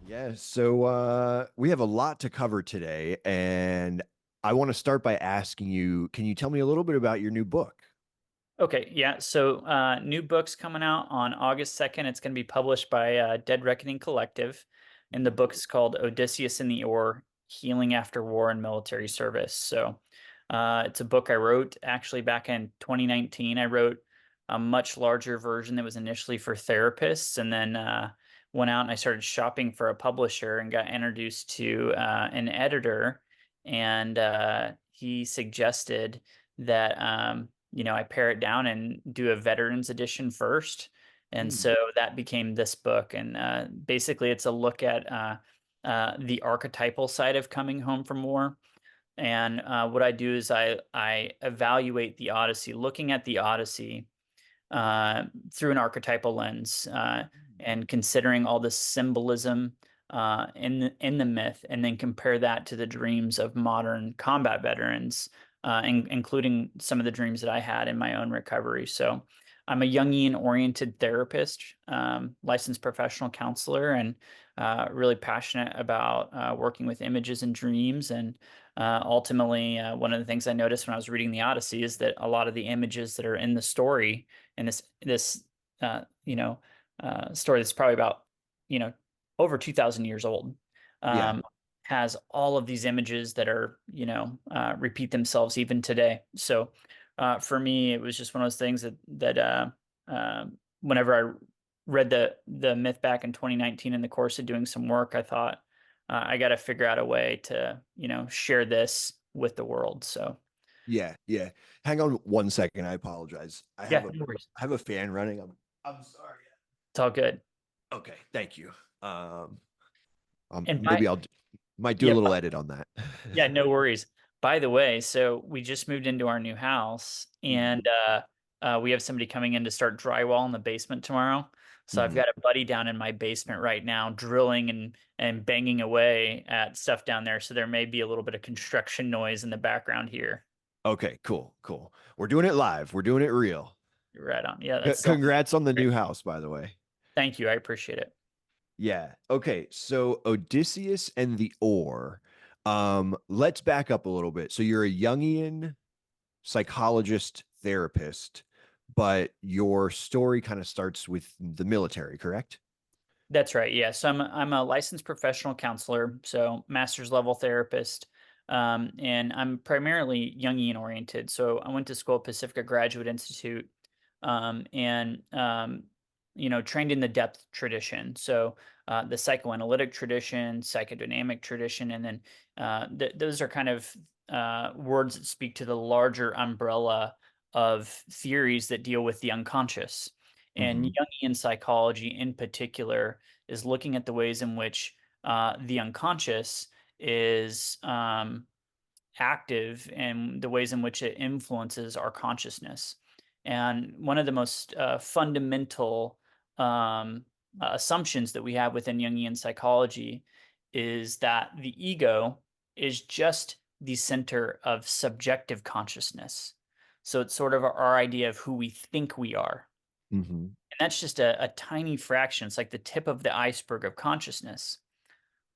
Yeah, so we have a lot to cover today, and I want to start by asking you, can you tell me a little bit about your new book? Okay, yeah. So, new book's coming out on August 2nd. It's going to be published by Dead Reckoning Collective, and the book is called Odysseus in the Ore: Healing After War and Military Service. So, it's a book I wrote actually back in 2019. I wrote a much larger version that was initially for therapists, and then went out and I started shopping for a publisher and got introduced to an editor, and he suggested that I pare it down and do a veterans edition first. And Hmm. so that became this book. And basically, it's a look at the archetypal side of coming home from war. And what I do is I evaluate the Odyssey, looking at the Odyssey through an archetypal lens, and considering all the symbolism in the myth, and then compare that to the dreams of modern combat veterans, including some of the dreams that I had in my own recovery. So I'm a Jungian oriented therapist, licensed professional counselor, and really passionate about working with images and dreams. And ultimately, one of the things I noticed when I was reading the Odyssey is that a lot of the images that are in the story, and this uh, you know story that's probably about you know over 2,000 years old, Yeah, um, has all of these images that are repeat themselves even today. So for me, it was just one of those things that whenever I read the myth back in 2019 in the course of doing some work, I thought I got to figure out a way to share this with the world. So yeah. Hang on 1 second. I apologize. yeah, no worries. I have a fan running. I'm sorry. It's all good. Okay, thank you. Um, And maybe might do a yeah, little edit on that. yeah, no worries. By the way, so we just moved into our new house, Mhm, and we have somebody coming in to start drywall in the basement tomorrow. So I've mhm. got a buddy down in my basement right now drilling and banging away at stuff down there. So there may be a little bit of construction noise in the background here. Okay, cool. We're doing it live. We're doing it real. Right on. Yeah, that's so Congrats on the great. new house, by the way. Thank you. I appreciate it. Yeah. Okay. So Odysseus and the Oar. Let's back up a little bit. So you're a Jungian psychologist therapist, but your story kind of starts with the military, correct? That's right. Yeah. So I'm a licensed professional counselor, so master's level therapist, and I'm primarily Jungian oriented. So I went to school at Pacifica Graduate Institute, and trained in the depth tradition. So the psychoanalytic tradition, psychodynamic tradition, and then those are kind of words that speak to the larger umbrella of theories that deal with the unconscious. And Hmm. Jungian psychology, in particular, is looking at the ways in which the unconscious is active and the ways in which it influences our consciousness. And one of the most fundamental assumptions that we have within Jungian psychology is that the ego is just the center of subjective consciousness. So it's sort of our idea of who we think we are. Hmm. And that's just a tiny fraction. It's like the tip of the iceberg of consciousness.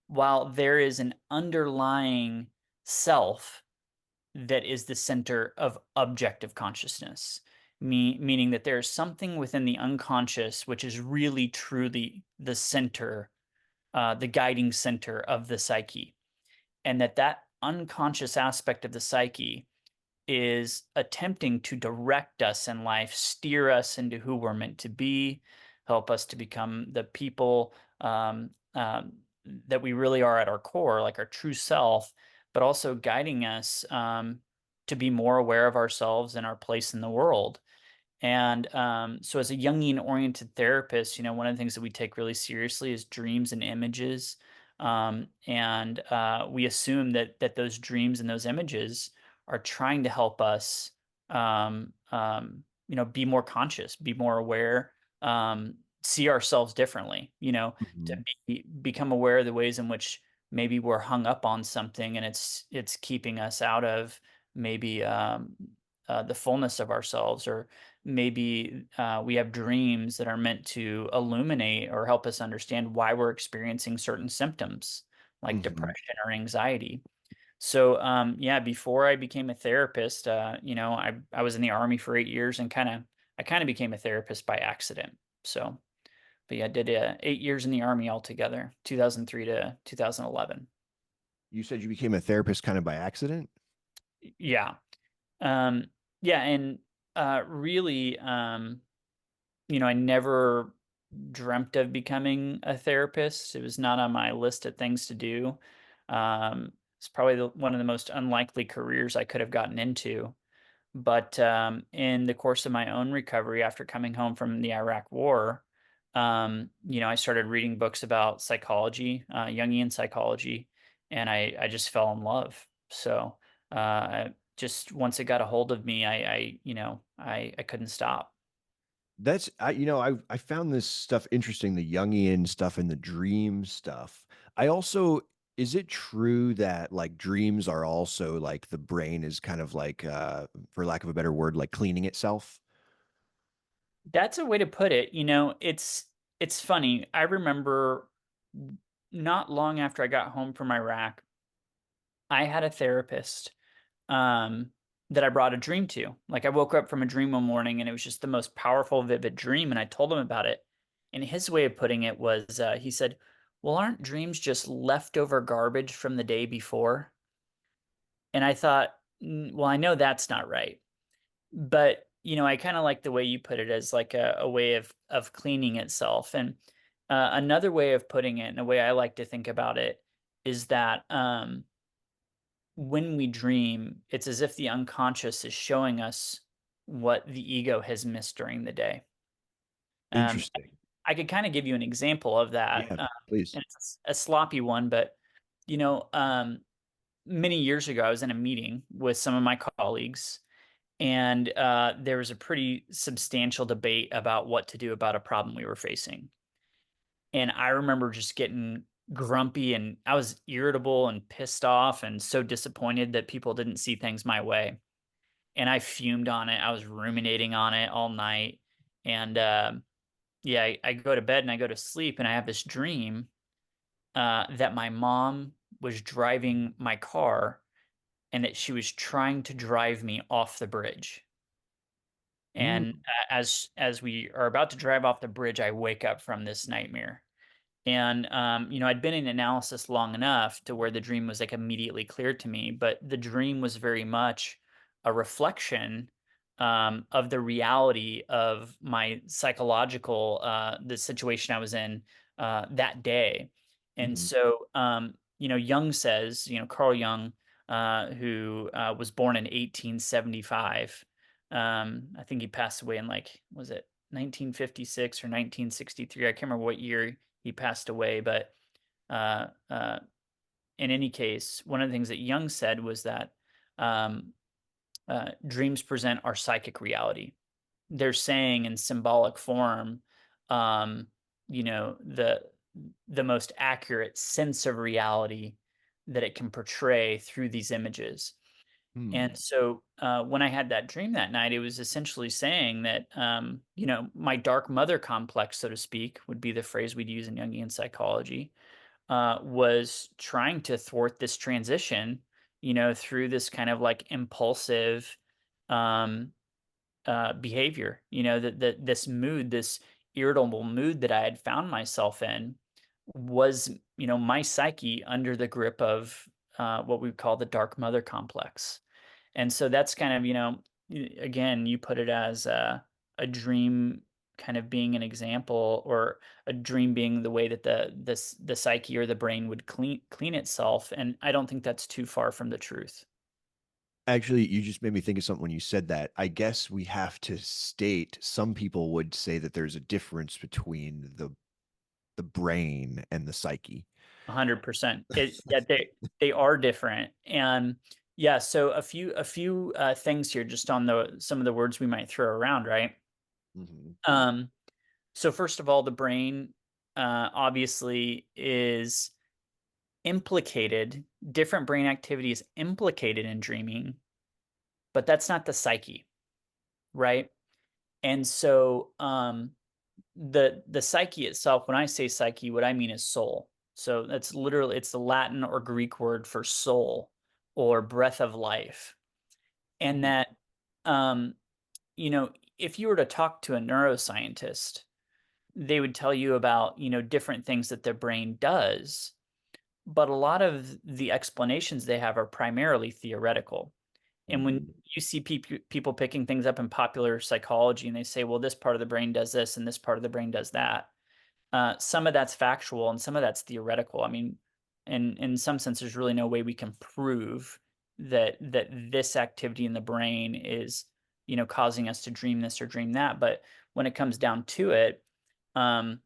While there is an underlying self that is the center of objective consciousness, meaning that there is something within the unconscious which is really truly the center, the guiding center of the psyche, and that unconscious aspect of the psyche is attempting to direct us in life, steer us into who we're meant to be, help us to become the people that we really are at our core, like our true self, but also guiding us to be more aware of ourselves and our place in the world. And so, as a Jungian oriented therapist, one of the things that we take really seriously is dreams and images. And we assume that those dreams and those images are trying to help us, be more conscious, be more aware, see ourselves differently, to Hmm. become aware of the ways in which maybe we're hung up on something and it's keeping us out of maybe the fullness of ourselves, or maybe we have dreams that are meant to illuminate or help us understand why we're experiencing certain symptoms like Hmm. depression or anxiety. So yeah, before I became a therapist, I was in the army for 8 years and I kind of became a therapist by accident. So, but yeah, I did 8 years in the army altogether, 2003 to 2011. You said you became a therapist kind of by accident. Yeah. Um, yeah, and really, I never dreamt of becoming a therapist. It was not on my list of things to do. It's probably one of the most unlikely careers I could have gotten into. But in the course of my own recovery after coming home from the Iraq War, I started reading books about psychology, Jungian psychology, and I just fell in love. So just once it got a hold of me, I couldn't stop. That's I found this stuff interesting, the Jungian stuff and the dream stuff. I also Is it true that like dreams are also like the brain is kind of like for lack of a better word, like cleaning itself? That's a way to put it. It's funny. I remember not long after I got home from Iraq, I had a therapist um, that I brought a dream to. Like I woke up from a dream one morning and it was just the most powerful, vivid dream. And I told him about it. And his way of putting it was he said, well, aren't dreams just leftover garbage from the day before? And I thought, well, I know that's not right. But, I kind of like the way you put it as like a way of cleaning itself. And another way of putting it, and a way I like to think about it, is that when we dream, it's as if the unconscious is showing us what the ego has missed during the day. Um, Interesting. I could kind of give you an example of that, Yeah, please. and it's a sloppy one, but you know, um, many years ago, I was in a meeting with some of my colleagues, and there was a pretty substantial debate about what to do about a problem we were facing. And I remember just getting grumpy and I was irritable and pissed off and so disappointed that people didn't see things my way. And I fumed on it. I was ruminating on it all night. And yeah, I go to bed and I go to sleep and I have this dream that my mom was driving my car and that she was trying to drive me off the bridge. Mm, And as we are about to drive off the bridge, I wake up from this nightmare. And I'd been in analysis long enough to where the dream was like immediately clear to me, but the dream was very much a reflection of the reality of my psychological the situation I was in that day. And mhm. so Jung says, Carl Jung, who was born in 1875. I think he passed away in like, was it 1956 or 1963? I can't remember what year he passed away. But uh, uh, in any case, one of the things that Jung said was that um, dreams present our psychic reality. They're saying in symbolic form, um, the most accurate sense of reality that it can portray through these images. And Hmm. so when I had that dream that night, it was essentially saying that, my dark mother complex, so to speak, would be the phrase we'd use in Jungian psychology, was trying to thwart this transition, through this kind of like impulsive um, behavior, that this mood, this irritable mood that I had found myself in was, my psyche under the grip of what we would call the dark mother complex. And so that's kind of, again, you put it as a dream kind of being an example, or a dream being the way that the psyche or the brain would clean itself. And I don't think that's too far from the truth. Actually, you just made me think of something when you said that. I guess we have to state some people would say that there's a difference between the brain and the psyche. 100%. Yeah, they are different. And yeah, so a few things here just on the some of the words we might throw around, right? Hmm. Um, so first of all, the brain obviously is implicated, different brain activity is implicated in dreaming, but that's not the psyche, right? And so the psyche itself, when I say psyche, what I mean is soul. So that's literally, it's the Latin or Greek word for soul or breath of life. And Mhm. that, um, you know, if you were to talk to a neuroscientist, they would tell you about, different things that their brain does. But a lot of the explanations they have are primarily theoretical. And when Mhm. you see people picking things up in popular psychology and they say, well, this part of the brain does this and this part of the brain does that, some of that's factual and some of that's theoretical. I mean, in some sense, there's really no way we can prove that this activity in the brain is, causing us to dream this or dream that. But when it comes down to it, um,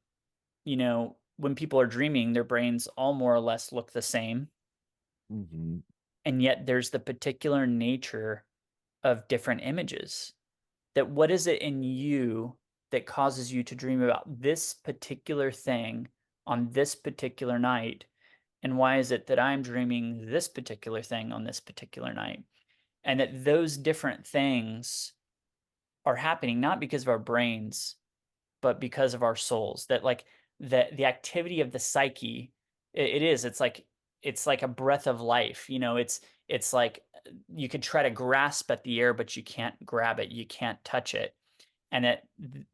when people are dreaming, their brains all more or less look the same, Mhm. and yet there's the particular nature of different images. That what is it in you that causes you to dream about this particular thing on this particular night? And why is it that I'm dreaming this particular thing on this particular night? And that those different things are happening not because of our brains, but because of our souls. That like the activity of the psyche, it is, it's like a breath of life. It's like you could try to grasp at the air, but you can't grab it, you can't touch it. And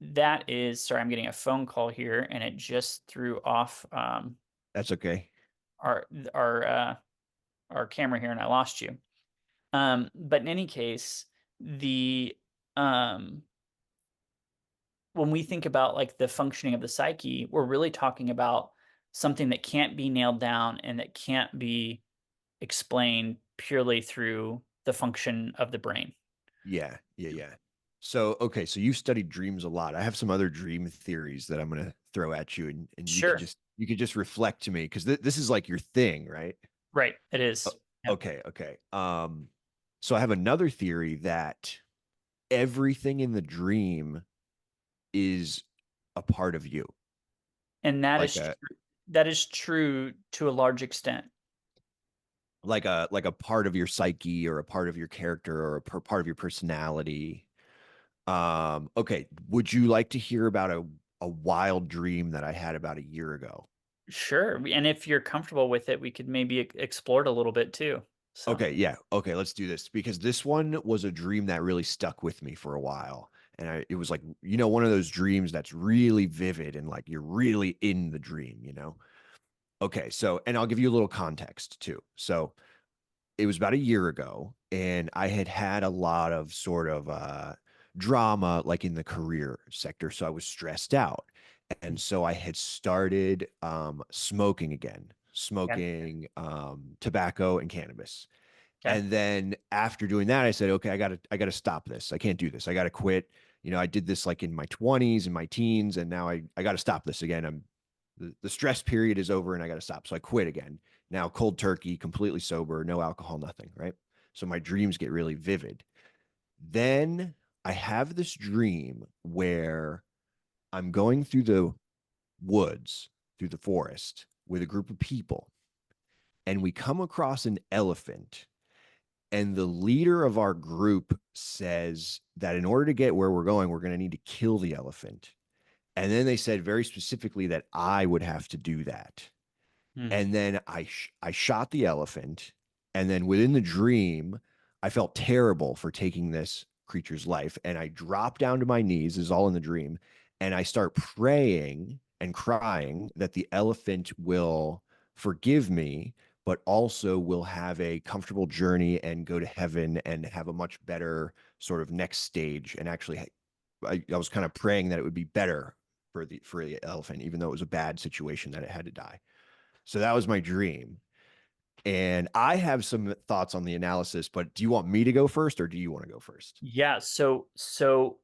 that is, sorry, I'm getting a phone call here and it just threw off That's okay. our our uh our camera here and I lost you. But in any case, the um when we think about like the functioning of the psyche, we're really talking about something that can't be nailed down and that can't be explained purely through the function of the brain. Yeah, yeah, yeah. So, okay, so you've studied dreams a lot. I have some other dream theories that I'm gonna throw at you, and Sure. you could just reflect to me because this is like your thing, right? Right. It O- is. Yep. Okay, okay. So I have another theory that everything in the dream is a part of you, And that like is a that is true to a large extent. like a part of your psyche or a part of your character or a part of your personality. Okay, would you like to hear about a wild dream that I had about a year ago? Sure. And if you're comfortable with it, we could maybe explore it a little bit too. So, Okay, yeah. Okay, let's do this because this one was a dream that really stuck with me for a while. And it was like, one of those dreams that's really vivid and like you're really in the dream. Okay, so, and I'll give you a little context too. So, it was about a year ago, and I had had a lot of sort of drama like in the career sector. So I was stressed out. And so I had started smoking again, yeah. smoking tobacco and cannabis. Okay. And then after doing that, I said, okay, I gotta stop this. I can't do this. I gotta quit. I did this like in my 20s and my teens, and now I gotta stop this again. The stress period is over and I gotta stop. So I quit again. Now cold turkey, completely sober, no alcohol, nothing, right? So my dreams get really vivid. Then I have this dream where I'm going through the woods, through the forest with a group of people, and we come across an elephant, and the leader of our group says that in order to get where we're going, we're going to need to kill the elephant. And then they said very specifically that I would have to do that. Hmm. And then I shot the elephant. And then within the dream, I felt terrible for taking this creature's life. And I drop down to my knees, this is all in the dream. And I start praying and crying that the elephant will forgive me, but also will have a comfortable journey and go to heaven and have a much better sort of next stage. And actually, I was kind of praying that it would be better for the elephant, even though it was a bad situation that it had to die. So that was my dream. And I have some thoughts on the analysis, but do you want me to go first or do you want to go first? Yeah, so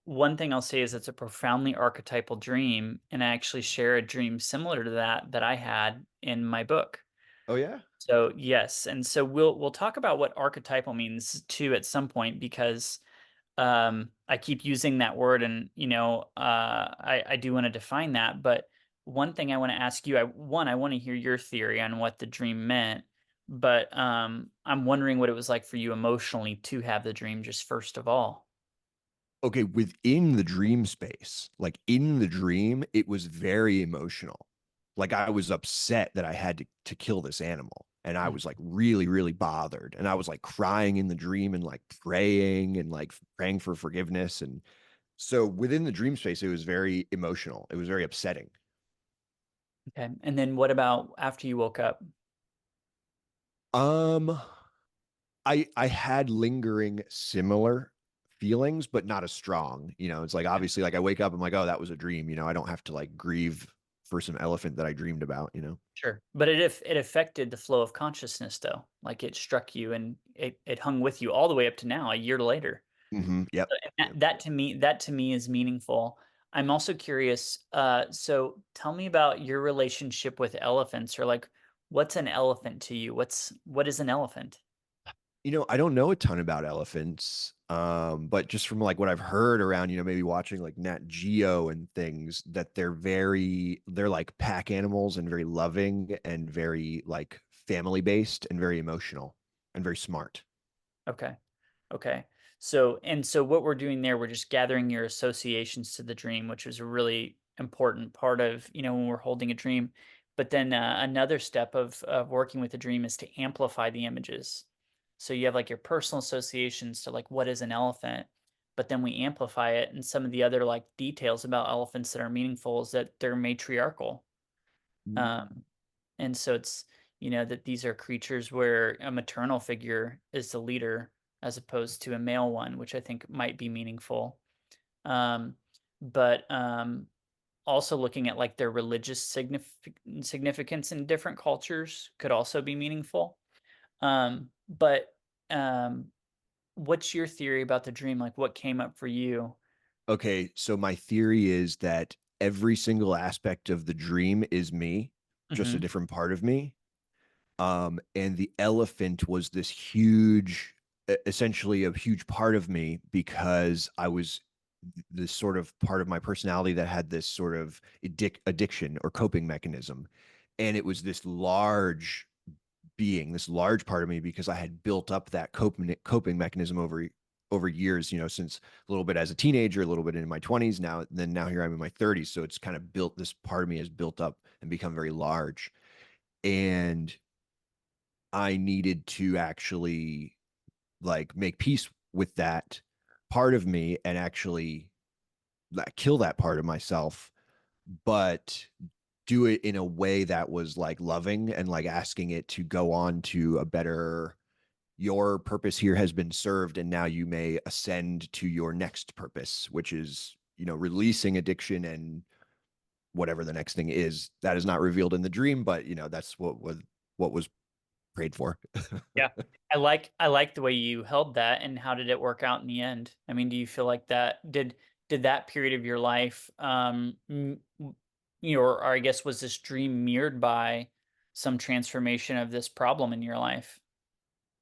one thing I'll say is it's a profoundly archetypal dream, and I actually share a dream similar to that I had in my book. Oh yeah. So yes, and so we'll talk about what archetypal means too at some point because I keep using that word and I do want to define that, but one thing I want to ask you, I want to hear your theory on what the dream meant, but I'm wondering what it was like for you emotionally to have the dream just first of all. okay, within the dream space, like in the dream, it was very emotional. Like I was upset that I had to kill this animal. And I Mm. was like really, really bothered. And I was like crying in the dream and like praying and like praying for forgiveness. And so within the dream space, it was very emotional. It was very upsetting. Okay. And then what about after you woke up? Um, I had lingering similar feelings, but not as strong. You know, it's like obviously like I wake up, I'm like, oh, that was a dream. You know, I don't have to like grieve for some elephant that I dreamed about, you know? Sure. But it affected the flow of consciousness though. Like it struck you and it hung with you all the way up to now, a year later. Yep. And Yep. that to me is meaningful. I'm also curious, so tell me about your relationship with elephants or like what's an elephant to you? What is an elephant? You know, I don't know a ton about elephants, but just from like what I've heard around, you know, maybe watching like Nat Geo and things, that they're like pack animals and very loving and very like family based and very emotional and very smart. Okay. Okay. So what we're doing there, we're just gathering your associations to the dream, which is a really important part of, when we're holding a dream. But then another step of working with the dream is to amplify the images. So you have like your personal associations to like what is an elephant, but then we amplify it. And some of the other like details about elephants that are meaningful is that they're matriarchal. Um, and so it's, that these are creatures where a maternal figure is the leader as opposed to a male one, which I think might be meaningful. Um, but also looking at like their religious significance in different cultures could also be meaningful. But what's your theory about the dream? Like what came up for you? Okay, so my theory is that every single aspect of the dream is me, just a Hmm. different part of me. And the elephant was this huge, essentially a huge part of me because I was this sort of part of my personality that had this sort of addiction or coping mechanism. And it was this large being, this large part of me because I had built up that coping mechanism over years, you know, since a little bit as a teenager, a little bit in my 20s now, then now here I'm in my 30s. So it's kind of built, this part of me has built up and become very large. And I needed to actually like make peace with that part of me and actually like, kill that part of myself, but do it in a way that was like loving and like asking it to go on to a better, your purpose here has been served and now you may ascend to your next purpose, which is, you know, releasing addiction and whatever the next thing is. That is not revealed in the dream, but you know, that's what was prayed for. Yeah. I like the way you held that, and how did it work out in the end? I mean, do you feel like did that period of your life or I guess was this dream mirrored by some transformation of this problem in your life?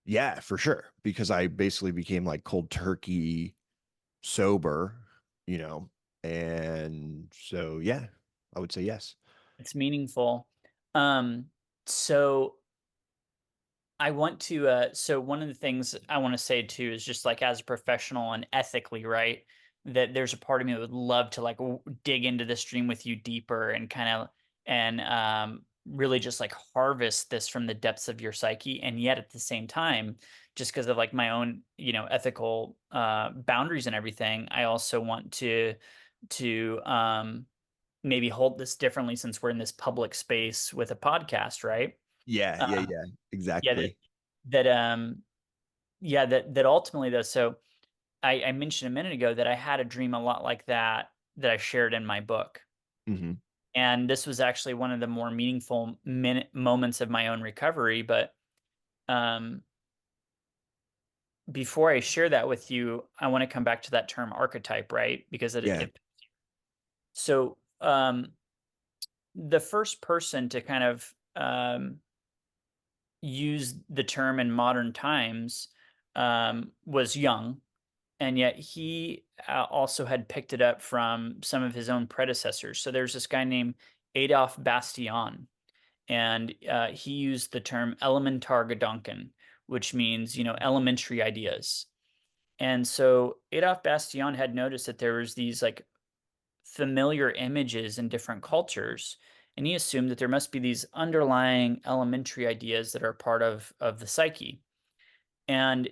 Yeah, for sure. Because I basically became like cold turkey sober, you know. And so yeah, I would say yes. It's meaningful. Um so I want to so one of the things I want to say too is just like as a professional and ethically, right? That there's a part of me that would love to like dig into this dream with you deeper and kind of and really just like harvest this from the depths of your psyche. And yet at the same time, just because of like my own, ethical boundaries and everything, I also want to maybe hold this differently since we're in this public space with a podcast, right? Yeah, yeah, Uh, yeah, yeah, that exactly. that yeah, that ultimately though, so I mentioned a minute ago that I had a dream a lot like that I shared in my book. Hmm. And this was actually one of the more meaningful moments of my own recovery. But um, before I share that with you, I want to come back to that term archetype, right? Because Yeah, so the first person to kind of use the term in modern times was Jung, and yet he also had picked it up from some of his own predecessors. So there's this guy named Adolf Bastian, and he used the term Elementargedanken, which means elementary ideas. And so Adolf Bastian had noticed that there was these like familiar images in different cultures, and he assumed that there must be these underlying elementary ideas that are part of the psyche. And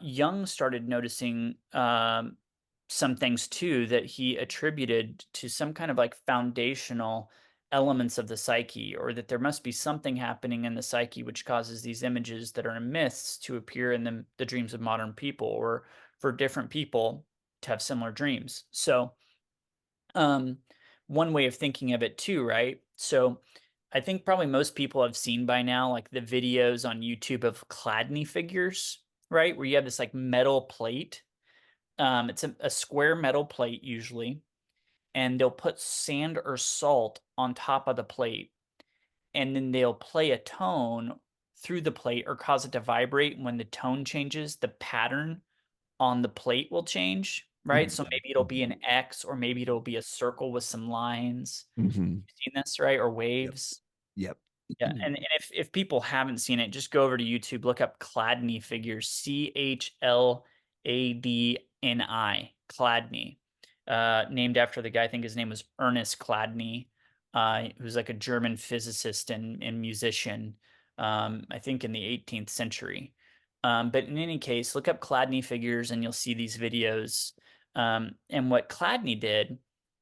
Jung started noticing some things too that he attributed to some kind of like foundational elements of the psyche, or that there must be something happening in the psyche which causes these images that are in myths to appear in the dreams of modern people, or for different people to have similar dreams. So, um, one way of thinking of it too, right? So, I think probably most people have seen by now like the videos on YouTube of Chladni figures, right? Where you have this like metal plate. It's a square metal plate usually, and they'll put sand or salt on top of the plate, and then they'll play a tone through the plate or cause it to vibrate. And when the tone changes, the pattern on the plate will change, right? So Mhm. maybe it'll be an X, or maybe it'll be a circle with some lines. Mhm. You've seen this, right? Or Yep. waves. Yep. Yeah, and if people haven't seen it, just go over to YouTube, look up Chladni figures, Chladni, Chladni, named after the guy. I think his name was Ernest Chladni, who's like a German physicist and musician, I think in the 18th century. But in any case, look up Chladni figures and you'll see these videos. And what Chladni did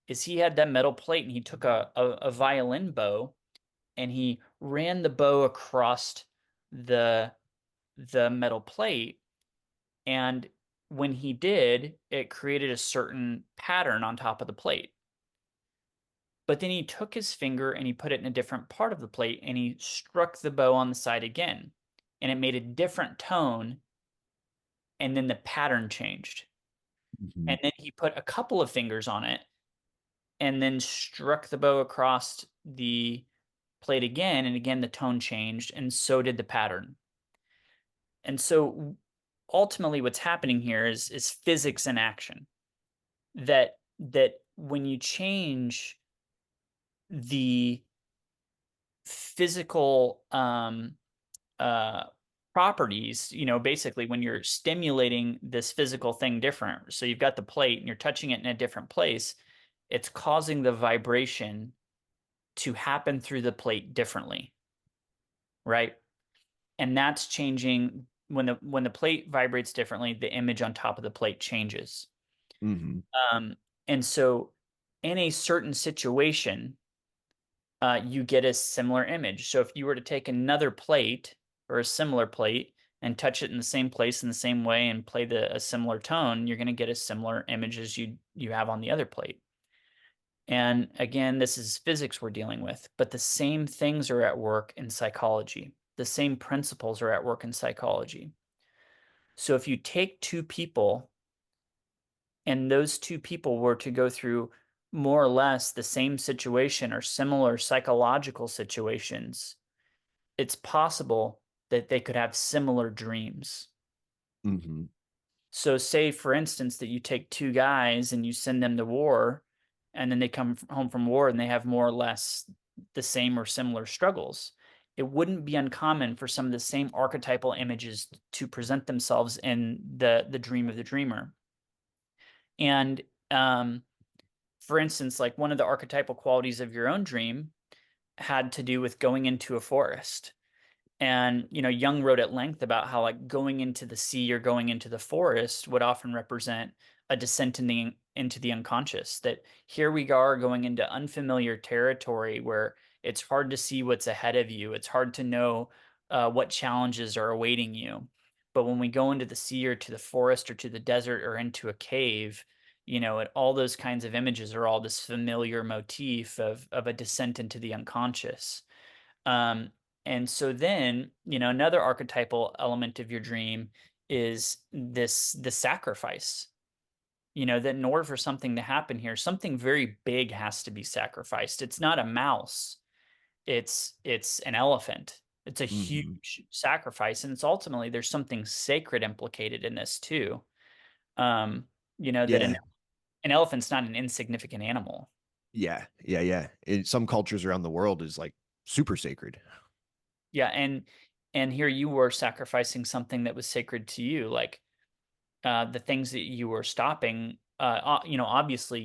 is he had that metal plate and he took a violin bow and he ran the bow across the the metal plate, and when he did, it created a certain pattern on top of the plate. But then he took his finger and he put it in a different part of the plate and he struck the bow on the side again, and it made a different tone, and then the pattern changed. Mhm. And then he put a couple of fingers on it and then struck the bow across the plate again, and again the tone changed, and so did the pattern. And so ultimately what's happening here is physics in action. That when you change the physical uh properties, basically when you're stimulating this physical thing different. So you've got the plate and you're touching it in a different place, it's causing the vibration to happen through the plate differently, right? And that's changing when the plate vibrates differently, the image on top of the plate changes. Mhm. Um, and so in a certain situation, you get a similar image. So if you were to take another plate or a similar plate and touch it in the same place in the same way and play a similar tone, you're going to get a similar image as you have on the other plate. And again, this is physics we're dealing with, but the same things are at work in psychology. The same principles are at work in psychology. So if you take two people and those two people were to go through more or less the same situation or similar psychological situations, it's possible that they could have similar dreams. Mhm. So, say for instance, that you take two guys and you send them to war, and then they come home from war and they have more or less the same or similar struggles. It wouldn't be uncommon for some of the same archetypal images to present themselves in the dream of the dreamer. And for instance, like one of the archetypal qualities of your own dream had to do with going into a forest. And, Jung wrote at length about how like going into the sea or going into the forest would often represent a descent into the unconscious. That here we are going into unfamiliar territory where it's hard to see what's ahead of you. It's hard to know what challenges are awaiting you. But when we go into the sea or to the forest or to the desert or into a cave, all those kinds of images are all this familiar motif of a descent into the unconscious. Um, and so then, another archetypal element of your dream is the sacrifice. That in order for something to happen here, something very big has to be sacrificed. It's not a mouse. It's an elephant. It's a Mhm. huge sacrifice, and it's ultimately there's something sacred implicated in this too. Um, that an, Yeah. an elephant's not an insignificant animal. Yeah. Yeah. Yeah. In some cultures around the world is like super sacred. Yeah, and here you were sacrificing something that was sacred to you. Like the things that you were stopping, obviously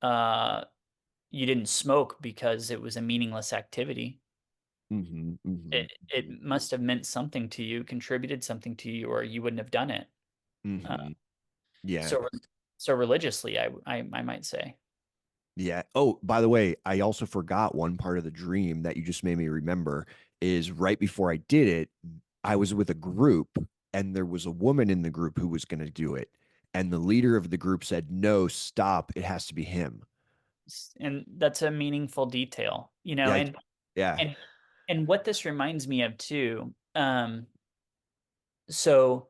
uh, you didn't smoke because it was a meaningless activity. Hmm. Hmm. It must have meant something to you, contributed something to you, or you wouldn't have done it. Uh, Hmm. Yeah. so so religiously, I might say. Yeah. Oh, by the way, I also forgot one part of the dream that you just made me remember is right before I did it, I was with a group and there was a woman in the group who was going to do it. And the leader of the group said, "No, stop. It has to be him." And that's a meaningful detail, Yeah. Yeah. and and what this reminds me of too. So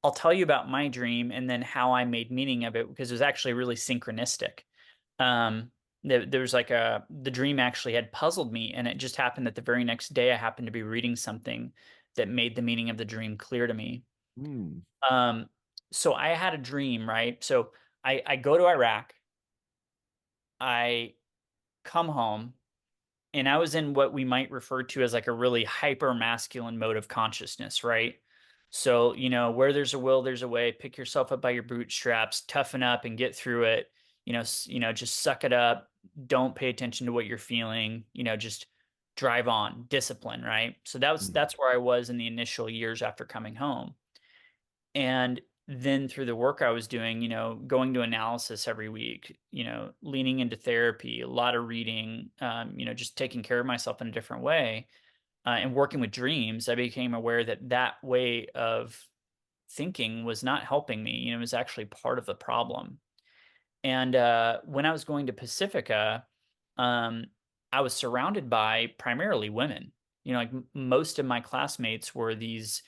I'll tell you about my dream and then how I made meaning of it because it was actually really synchronistic. There was like the dream actually had puzzled me, and it just happened that the very next day I happened to be reading something that made the meaning of the dream clear to me. Mm. Um, so I had a dream, right? So I go to Iraq, I come home, and I was in what we might refer to as like a really hyper masculine mode of consciousness, right? So, where there's a will, there's a way. Pick yourself up by your bootstraps, toughen up and get through it. Just suck it up. Don't pay attention to what you're feeling. Just drive on, discipline, right? So Mm. that's where I was in the initial years after coming home. And then through the work I was doing, going to analysis every week, leaning into therapy, a lot of reading, just taking care of myself in a different way, and working with dreams, I became aware that that way of thinking was not helping me. It was actually part of the problem. And when I was going to Pacifica, um, I was surrounded by primarily women. Like most of my classmates were these,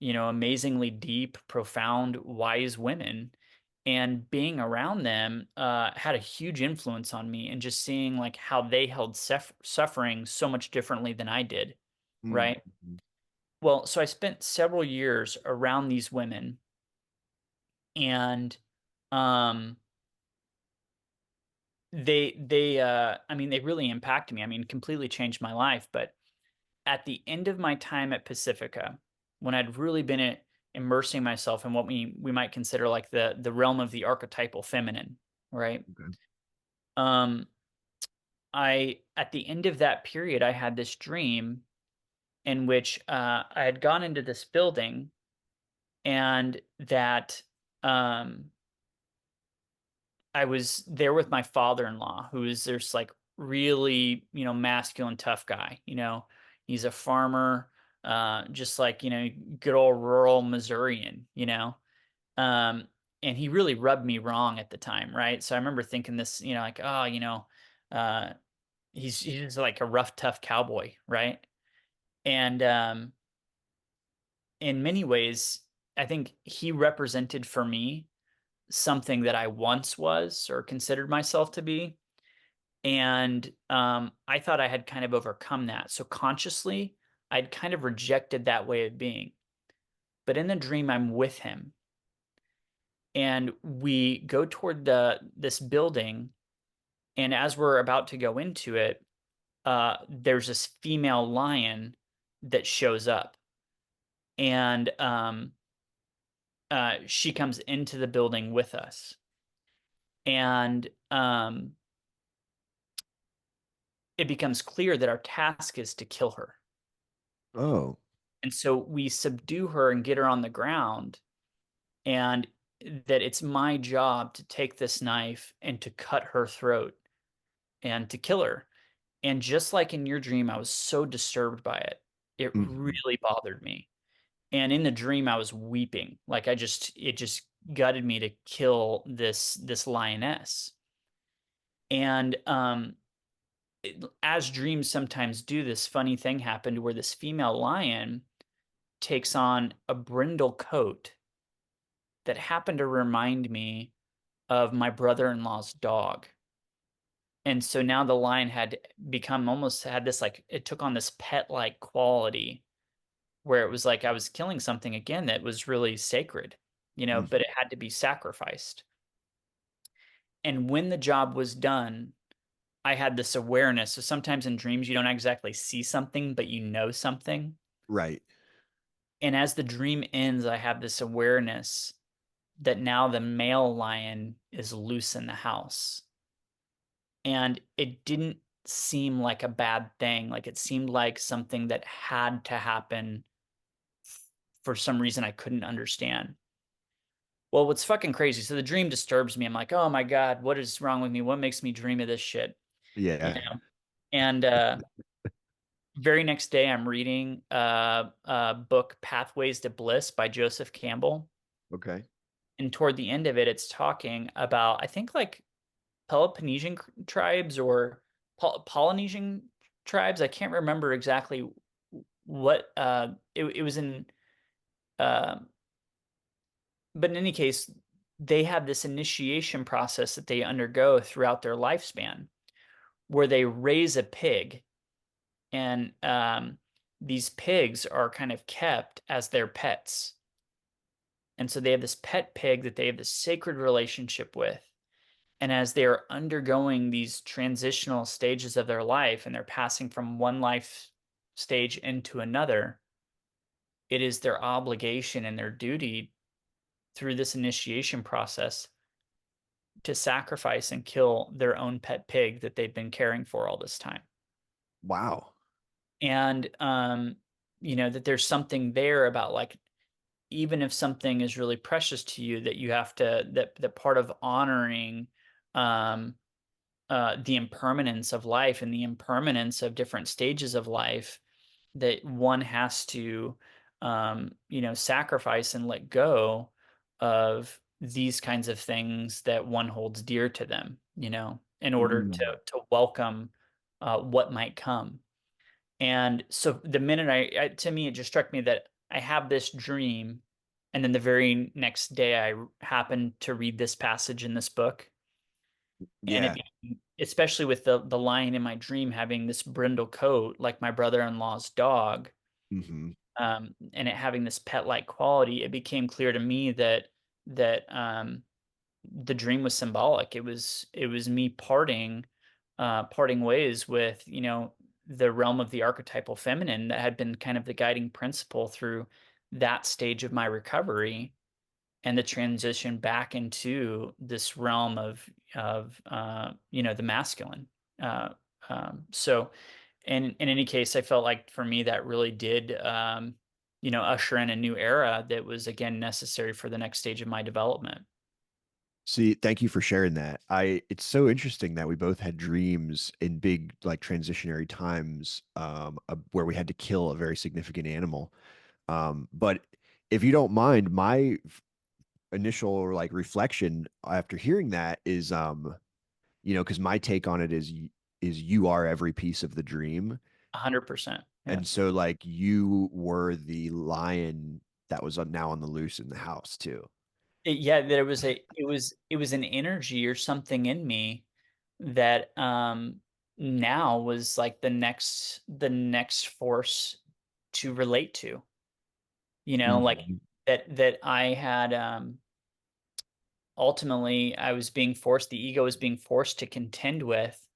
amazingly deep, profound, wise women. And being around them had a huge influence on me, and just seeing like how they held suffering so much differently than I did, Mm. right? Well, so I spent several years around these women, and um, I mean, they really impacted me. I mean, completely changed my life. But at the end of my time at Pacifica, when I'd really been immersing myself in what we might consider like the realm of the archetypal feminine, right? Okay. Um, I at the end of that period, I had this dream in which I had gone into this building, and that um, I was there with my father-in-law, who is this like really, masculine, tough guy. He's a farmer, just like, good old rural Missourian, Um, and he really rubbed me wrong at the time, right? So I remember thinking this, like, oh, uh, he's like a rough, tough cowboy, right? And in many ways, I think he represented for me something that I once was or considered myself to be. And I thought I had kind of overcome that. So consciously, I'd kind of rejected that way of being. But in the dream, I'm with him. And we go toward this building. And as we're about to go into it, there's this female lion that shows up. And she comes into the building with us. And it becomes clear that our task is to kill her. Oh. And so we subdue her and get her on the ground, and that it's my job to take this knife and to cut her throat and to kill her. And just like in your dream, I was so disturbed by it. It Mhm. really bothered me. And in the dream, I was weeping. Like it just gutted me to kill this lioness. And as dreams sometimes do, this funny thing happened where this female lion takes on a brindle coat that happened to remind me of my brother-in-law's dog. And so now the lion had become almost had this like it took on this pet-like quality where it was like I was killing something again that was really sacred, but Mhm. it had to be sacrificed. And when the job was done, I had this awareness. So sometimes in dreams, you don't exactly see something, but you know something. Right. And as the dream ends, I have this awareness that now the male lion is loose in the house. And it didn't seem like a bad thing. Like it seemed like something that had to happen for some reason I couldn't understand. Well, what's fucking crazy? So the dream disturbs me. I'm like, oh my God, what is wrong with me? What makes me dream of this shit? You Yeah. know? And very next day, I'm reading a book, Pathways to Bliss by Joseph Campbell. Okay. And toward the end of it, it's talking about, I think, like Peloponnesian tribes or Polynesian tribes. I can't remember exactly what it was in. Uh, but in any case, they have this initiation process that they undergo throughout their lifespan where they raise a pig, and these pigs are kind of kept as their pets. And so they have this pet pig that they have this sacred relationship with. And as they're undergoing these transitional stages of their life and they're passing from one life stage into another, it is their obligation and their duty through this initiation process to sacrifice and kill their own pet pig that they've been caring for all this time. Wow. And that there's something there about like even if something is really precious to you that you have to that part of honoring um the impermanence of life and the impermanence of different stages of life that one has to sacrifice and let go of these kinds of things that one holds dear to them, in order Mm. to welcome what might come. And so the minute to me, it just struck me that I have this dream, and then the very next day, I happened to read this passage in this book, and Yeah. especially with the lion in my dream having this brindle coat, like my brother-in-law's dog, Hmm. and it having this pet-like quality, it became clear to me that the dream was symbolic. It was me parting ways with, the realm of the archetypal feminine that had been kind of the guiding principle through that stage of my recovery and the transition back into this realm of the masculine. Uh, so in any case, I felt like for me that really did usher in a new era that was again necessary for the next stage of my development. See, thank you for sharing that. It's so interesting that we both had dreams in big, like, transitionary times, where we had to kill a very significant animal. But if you don't mind, my initial like reflection after hearing that is, because my take on it is you are every piece of the dream. 100%. Yeah. And so like you were the lion that was now on the loose in the house too. Yeah, there was it was an energy or something in me that now was like the next force to relate to. Like Mhm. that I had ultimately I was being forced, the ego was being forced to contend with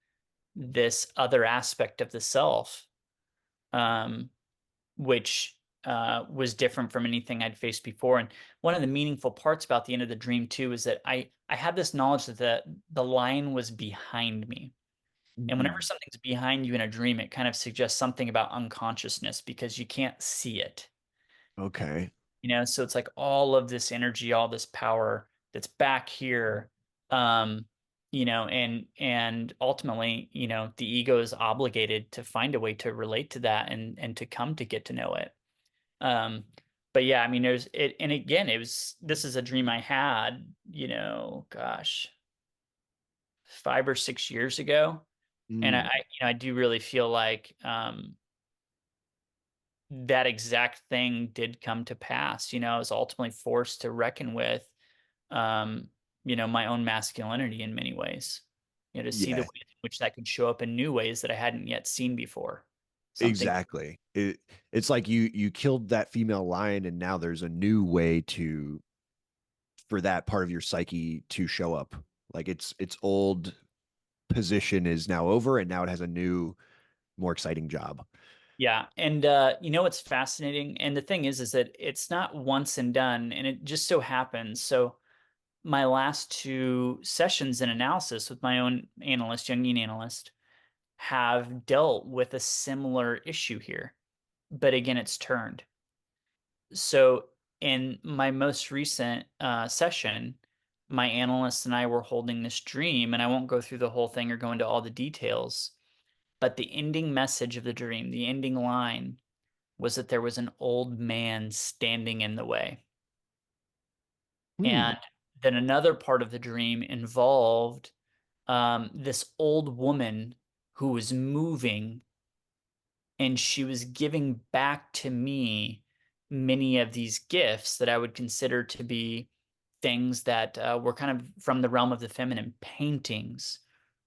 this other aspect of the self, um, which was different from anything I'd faced before. And one of the meaningful parts about the end of the dream too is that I had this knowledge that the lion was behind me. And whenever Mhm. something's behind you in a dream, it kind of suggests something about unconsciousness because you can't see it. Okay. So it's like all of this energy, all this power that's back here, and ultimately, the ego is obligated to find a way to relate to that and to come to get to know it. um but yeah, I mean, there's it, and again, this is a dream I had, gosh, 5 or 6 years ago. And I Mm. I do really feel like that exact thing did come to pass. I was ultimately forced to reckon with, um, my own masculinity in many ways. To see the Yeah, ways in which that could show up in new ways that I hadn't yet seen before. Something exactly. It's like you killed that female lion and now there's a new way to for that part of your psyche to show up. Like its old position is now over and now it has a new, more exciting job. Yeah. And you know what's fascinating? And the thing is that it's not once and done, and it just so happens. So my last two sessions in analysis with my own analyst, Jungian analyst, have dealt with a similar issue here. But again, it's turned. So in my most recent session, my analyst and I were holding this dream, and I won't go through the whole thing or go into all the details, but the ending message of the dream, the ending line, was that there was an old man standing in the way. Hmm. And then another part of the dream involved this old woman who was moving, and she was giving back to me many of these gifts that I would consider to be things that were kind of from the realm of the feminine: paintings,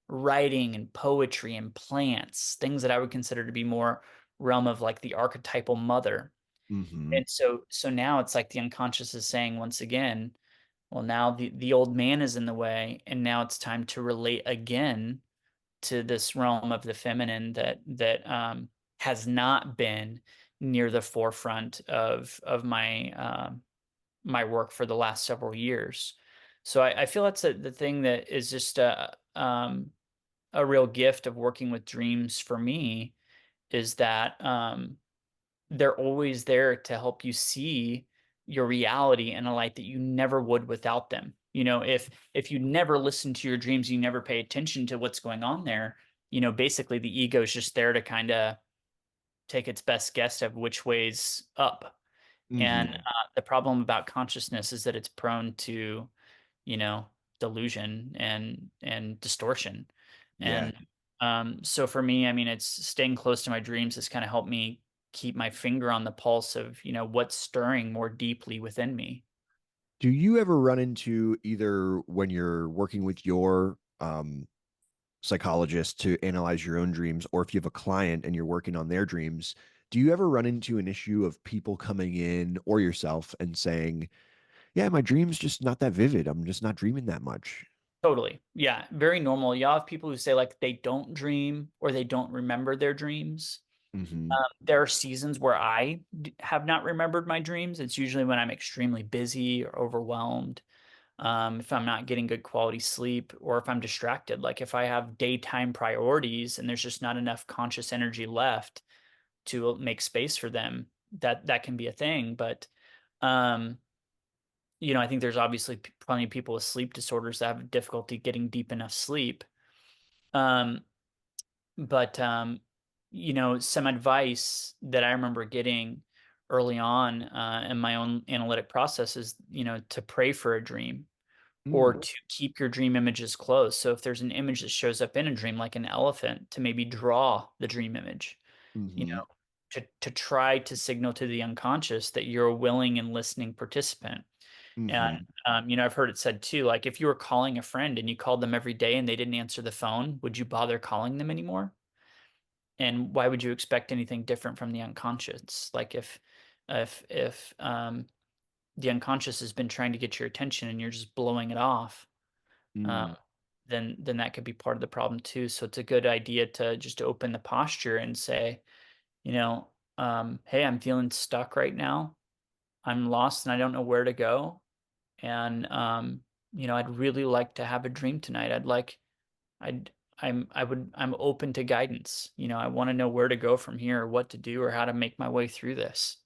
writing, and poetry, and plants, things that I would consider to be more realm of like the archetypal mother. Hmm. And so now it's like the unconscious is saying once again, well, now the old man is in the way, and now it's time to relate again to this realm of the feminine that has not been near the forefront of my my work for the last several years. So I feel that's the thing that is just a real gift of working with dreams for me, is that they're always there to help you see your reality in a light that you never would without them. You know, if you never listen to your dreams, you never pay attention to what's going on there, you know, basically the ego is just there to kind of take its best guess of which way's up. And Hmm. the problem about consciousness is that it's prone to, you know, delusion and distortion. Yeah. And so for me, I mean, it's staying close to my dreams has kind of helped me keep my finger on the pulse of, you know, what's stirring more deeply within me. Do you ever run into, either when you're working with your psychologist to analyze your own dreams, or if you have a client and you're working on their dreams, do you ever run into an issue of people coming in, or yourself, and saying, yeah, my dream's just not that vivid. I'm just not dreaming that much. Totally. Yeah. Very normal. You have people who say like they don't dream or they don't remember their dreams. Hmm. There are seasons where have not remembered my dreams. It's usually when I'm extremely busy or overwhelmed, if I'm not getting good quality sleep, or if I'm distracted. Like if I have daytime priorities and there's just not enough conscious energy left to make space for them, that can be a thing. But um, you know, I think there's obviously plenty of people with sleep disorders that have difficulty getting deep enough sleep. Um, but you know, some advice that I remember getting early on in my own analytic process is, you know, to pray for a dream or Mm. to keep your dream images close. So if there's an image that shows up in a dream, like an elephant, to maybe draw the dream image, you Hmm. know, to try to signal to the unconscious that you're a willing and listening participant. And Hmm. you know, I've heard it said too, like if you were calling a friend and you called them every day and they didn't answer the phone, would you bother calling them anymore? And why would you expect anything different from the unconscious? Like if the unconscious has been trying to get your attention and you're just blowing it off, um, Mm. then that could be part of the problem too. So it's a good idea to just open the posture and say, you know, hey, I'm feeling stuck right now. I'm lost and I don't know where to go. And you know, I'd really like to have a dream tonight. I'd I'm open to guidance. You know, I want to know where to go from here, or what to do, or how to make my way through this.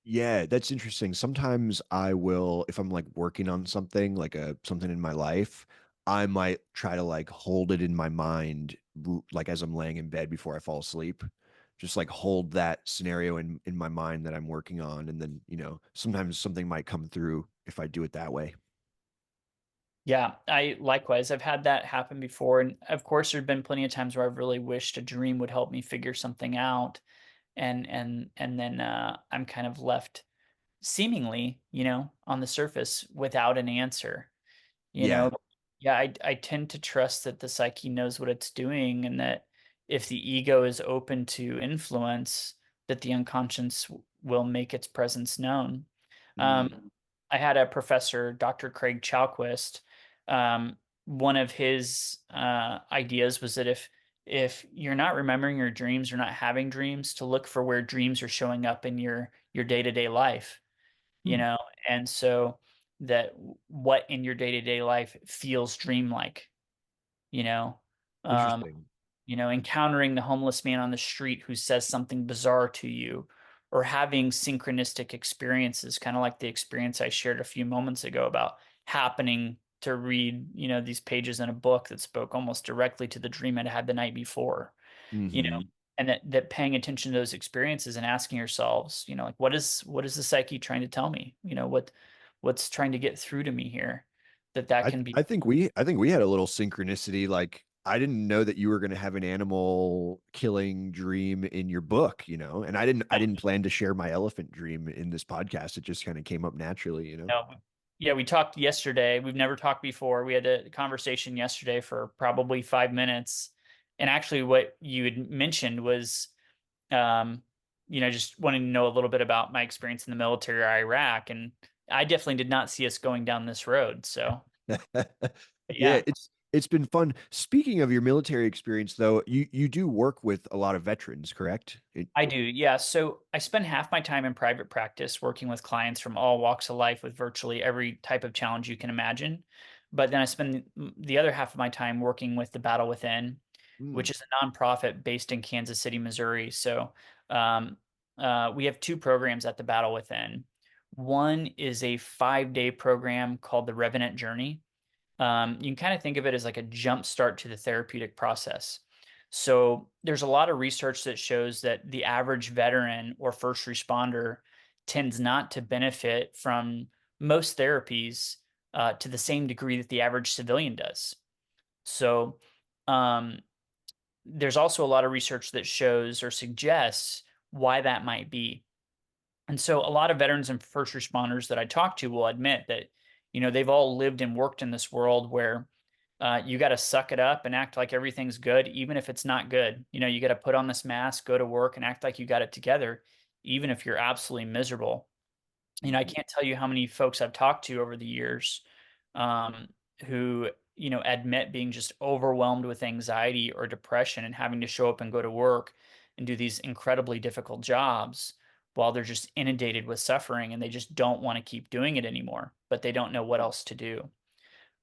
Yeah, that's interesting. Sometimes I will, if I'm like working on something, like something in my life, I might try to like hold it in my mind, like as I'm laying in bed before I fall asleep. Just like hold that scenario in my mind that I'm working on, and then, sometimes something might come through if I do it that way. Yeah, I likewise, I've had that happen before. And of course, there've been plenty of times where I've really wished a dream would help me figure something out. And then I'm kind of left seemingly, you know, on the surface without an answer. You know, Yeah. yeah, I tend to trust that the psyche knows what it's doing, and that if the ego is open to influence, that the unconscious will make its presence known. Mm. I had a professor, Dr. Craig Chalquist. Um, one of his ideas was that if you're not remembering your dreams or not having dreams, to look for where dreams are showing up in your day-to-day life, you Hmm, know? And so that what in your day-to-day life feels dreamlike, you know? Um, interesting. Encountering the homeless man on the street who says something bizarre to you, or having synchronistic experiences, kind of like the experience I shared a few moments ago about happening to read, these pages in a book that spoke almost directly to the dream I'd had the night before, you know, Hmm. and that paying attention to those experiences and asking yourselves, like what is the psyche trying to tell me? What's trying to get through to me here? That can be. I think we had a little synchronicity. Like I didn't know that you were going to have an animal killing dream in your book, you know, and I didn't plan to share my elephant dream in this podcast. It just kind of came up naturally, you know. No. Yeah, we talked yesterday. We've never talked before. We had a conversation yesterday for probably 5 minutes. And actually, what you had mentioned was, um, just wanting to know a little bit about my experience in the military or Iraq. And I definitely did not see us going down this road. So, but Yeah, yeah. it's been fun. Speaking of your military experience though, you do work with a lot of veterans, correct? I do, yeah. So I spend half my time in private practice working with clients from all walks of life with virtually every type of challenge you can imagine. But then I spend the other half of my time working with the Battle Within, Mm, which is a nonprofit based in Kansas City, Missouri. So um, we have two programs at the Battle Within. One is a 5-day program called the Revenant Journey. You can kind of think of it as like a jump start to the therapeutic process. So there's a lot of research that shows that the average veteran or first responder tends not to benefit from most therapies to the same degree that the average civilian does. So um, there's also a lot of research that shows or suggests why that might be. And so a lot of veterans and first responders that I talk to will admit that, they've all lived and worked in this world where you got to suck it up and act like everything's good, even if it's not good. You got to put on this mask, go to work, and act like you got it together, even if you're absolutely miserable. I mhm. can't tell you how many folks I've talked to over the years um, who, admit being just overwhelmed with anxiety or depression and having to show up and go to work and do these incredibly difficult jobs while they're just inundated with suffering and they just don't want to keep doing it anymore, but they don't know what else to do.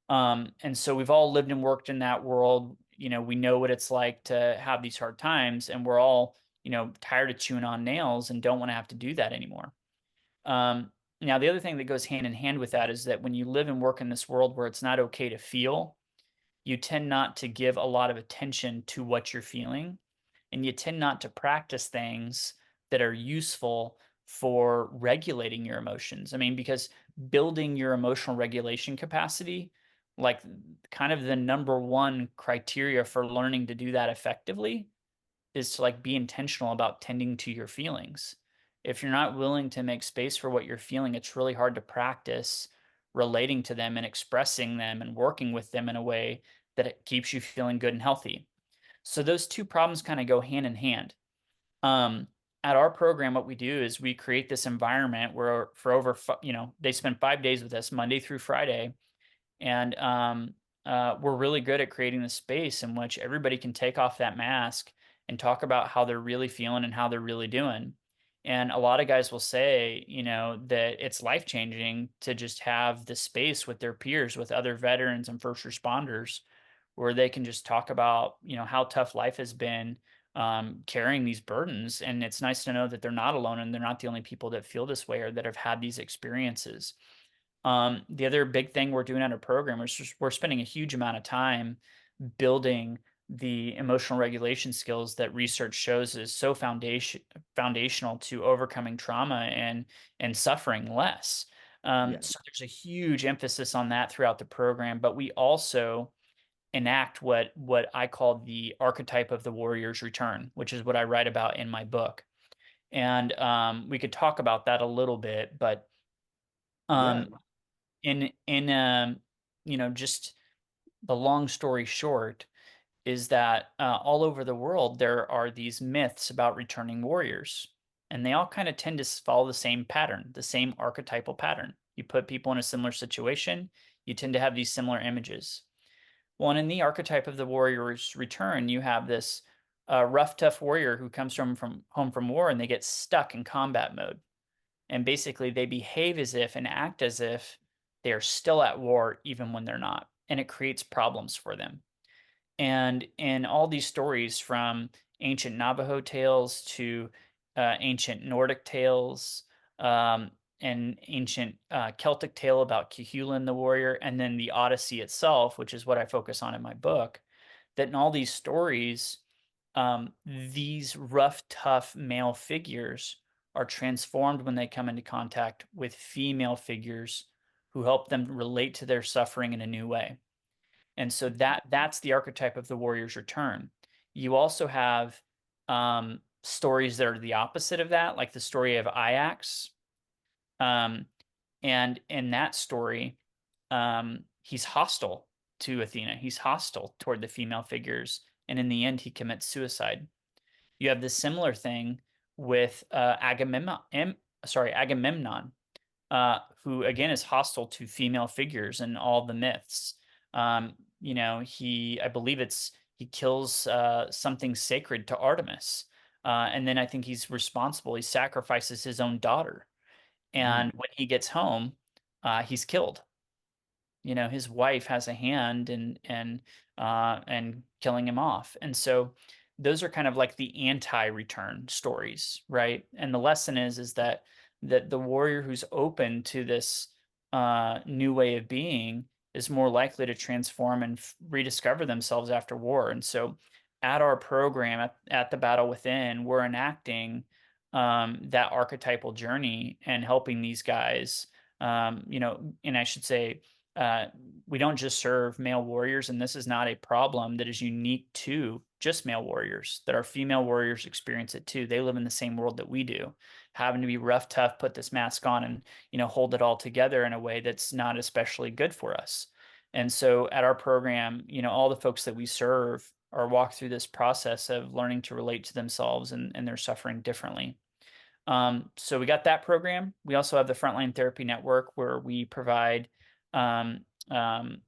And so we've all lived and worked in that world. We know what it's like to have these hard times, and we're all, tired of chewing on nails and don't want to have to do that anymore. Now, the other thing that goes hand in hand with that is that when you live and work in this world where it's not okay to feel, you tend not to give a lot of attention to what you're feeling, and you tend not to practice things that are useful for regulating your emotions. I mean, because building your emotional regulation capacity, like kind of the number one criteria for learning to do that effectively is to like be intentional about tending to your feelings. If you're not willing to make space for what you're feeling, it's really hard to practice relating to them and expressing them and working with them in a way that it keeps you feeling good and healthy. So those two problems kind of go hand in hand. Um, at our program, what we do is we create this environment where for over, they spend 5 days with us, Monday through Friday, and we're really good at creating the space in which everybody can take off that mask and talk about how they're really feeling and how they're really doing. And a lot of guys will say, that it's life changing to just have the space with their peers, with other veterans and first responders, where they can just talk about, how tough life has been carrying these burdens. And it's nice to know that they're not alone and they're not the only people that feel this way or that have had these experiences. The other big thing we're doing on our program is just we're spending a huge amount of time building the emotional regulation skills that research shows is so foundational to overcoming trauma and suffering less. Yeah. So there's a huge emphasis on that throughout the program, but we also enact what I call the archetype of the warrior's return, which is what I write about in my book. And we could talk about that a little bit, but Yeah. um, in just the long story short is that all over the world there are these myths about returning warriors, and they all kind of tend to follow the same pattern, the same archetypal pattern. You put people in a similar situation, you tend to have these similar images. Well, and in the archetype of the warrior's return, you have this rough, tough warrior who comes from home from war, and they get stuck in combat mode. And basically, they behave as if and act as if they are still at war, even when they're not. And it creates problems for them. And in all these stories, from ancient Navajo tales to ancient Nordic tales, um, and ancient Celtic tale about Cuchulainn the warrior, and then the Odyssey itself, which is what I focus on in my book, that in all these stories, these rough, tough male figures are transformed when they come into contact with female figures who help them relate to their suffering in a new way. And so that's the archetype of the warrior's return. You also have stories that are the opposite of that, like the story of Ajax. Um, and in that story, he's hostile to Athena. He's hostile toward the female figures, and in the end, he commits suicide. You have this similar thing with Agamemnon, who again is hostile to female figures in all the myths. I believe he kills something sacred to Artemis, and then I think he's responsible. He sacrifices his own daughter, Mm. and when he gets home, he's killed. His wife has a hand and killing him off. And so those are kind of like the anti-return stories, right? And the lesson is that the warrior who's open to this new way of being is more likely to transform and rediscover themselves after war. And so at our program at the Battle Within, we're enacting that archetypal journey and helping these guys, and I should say, uh, we don't just serve male warriors, and this is not a problem that is unique to just male warriors, that our female warriors experience it too. They live in the same world that we do, having to be rough, tough, put this mask on and, hold it all together in a way that's not especially good for us. And so at our program, all the folks that we serve are walked through this process of learning to relate to themselves and their suffering differently. So we got that program. We also have the Frontline Therapy Network, where we provide um, um,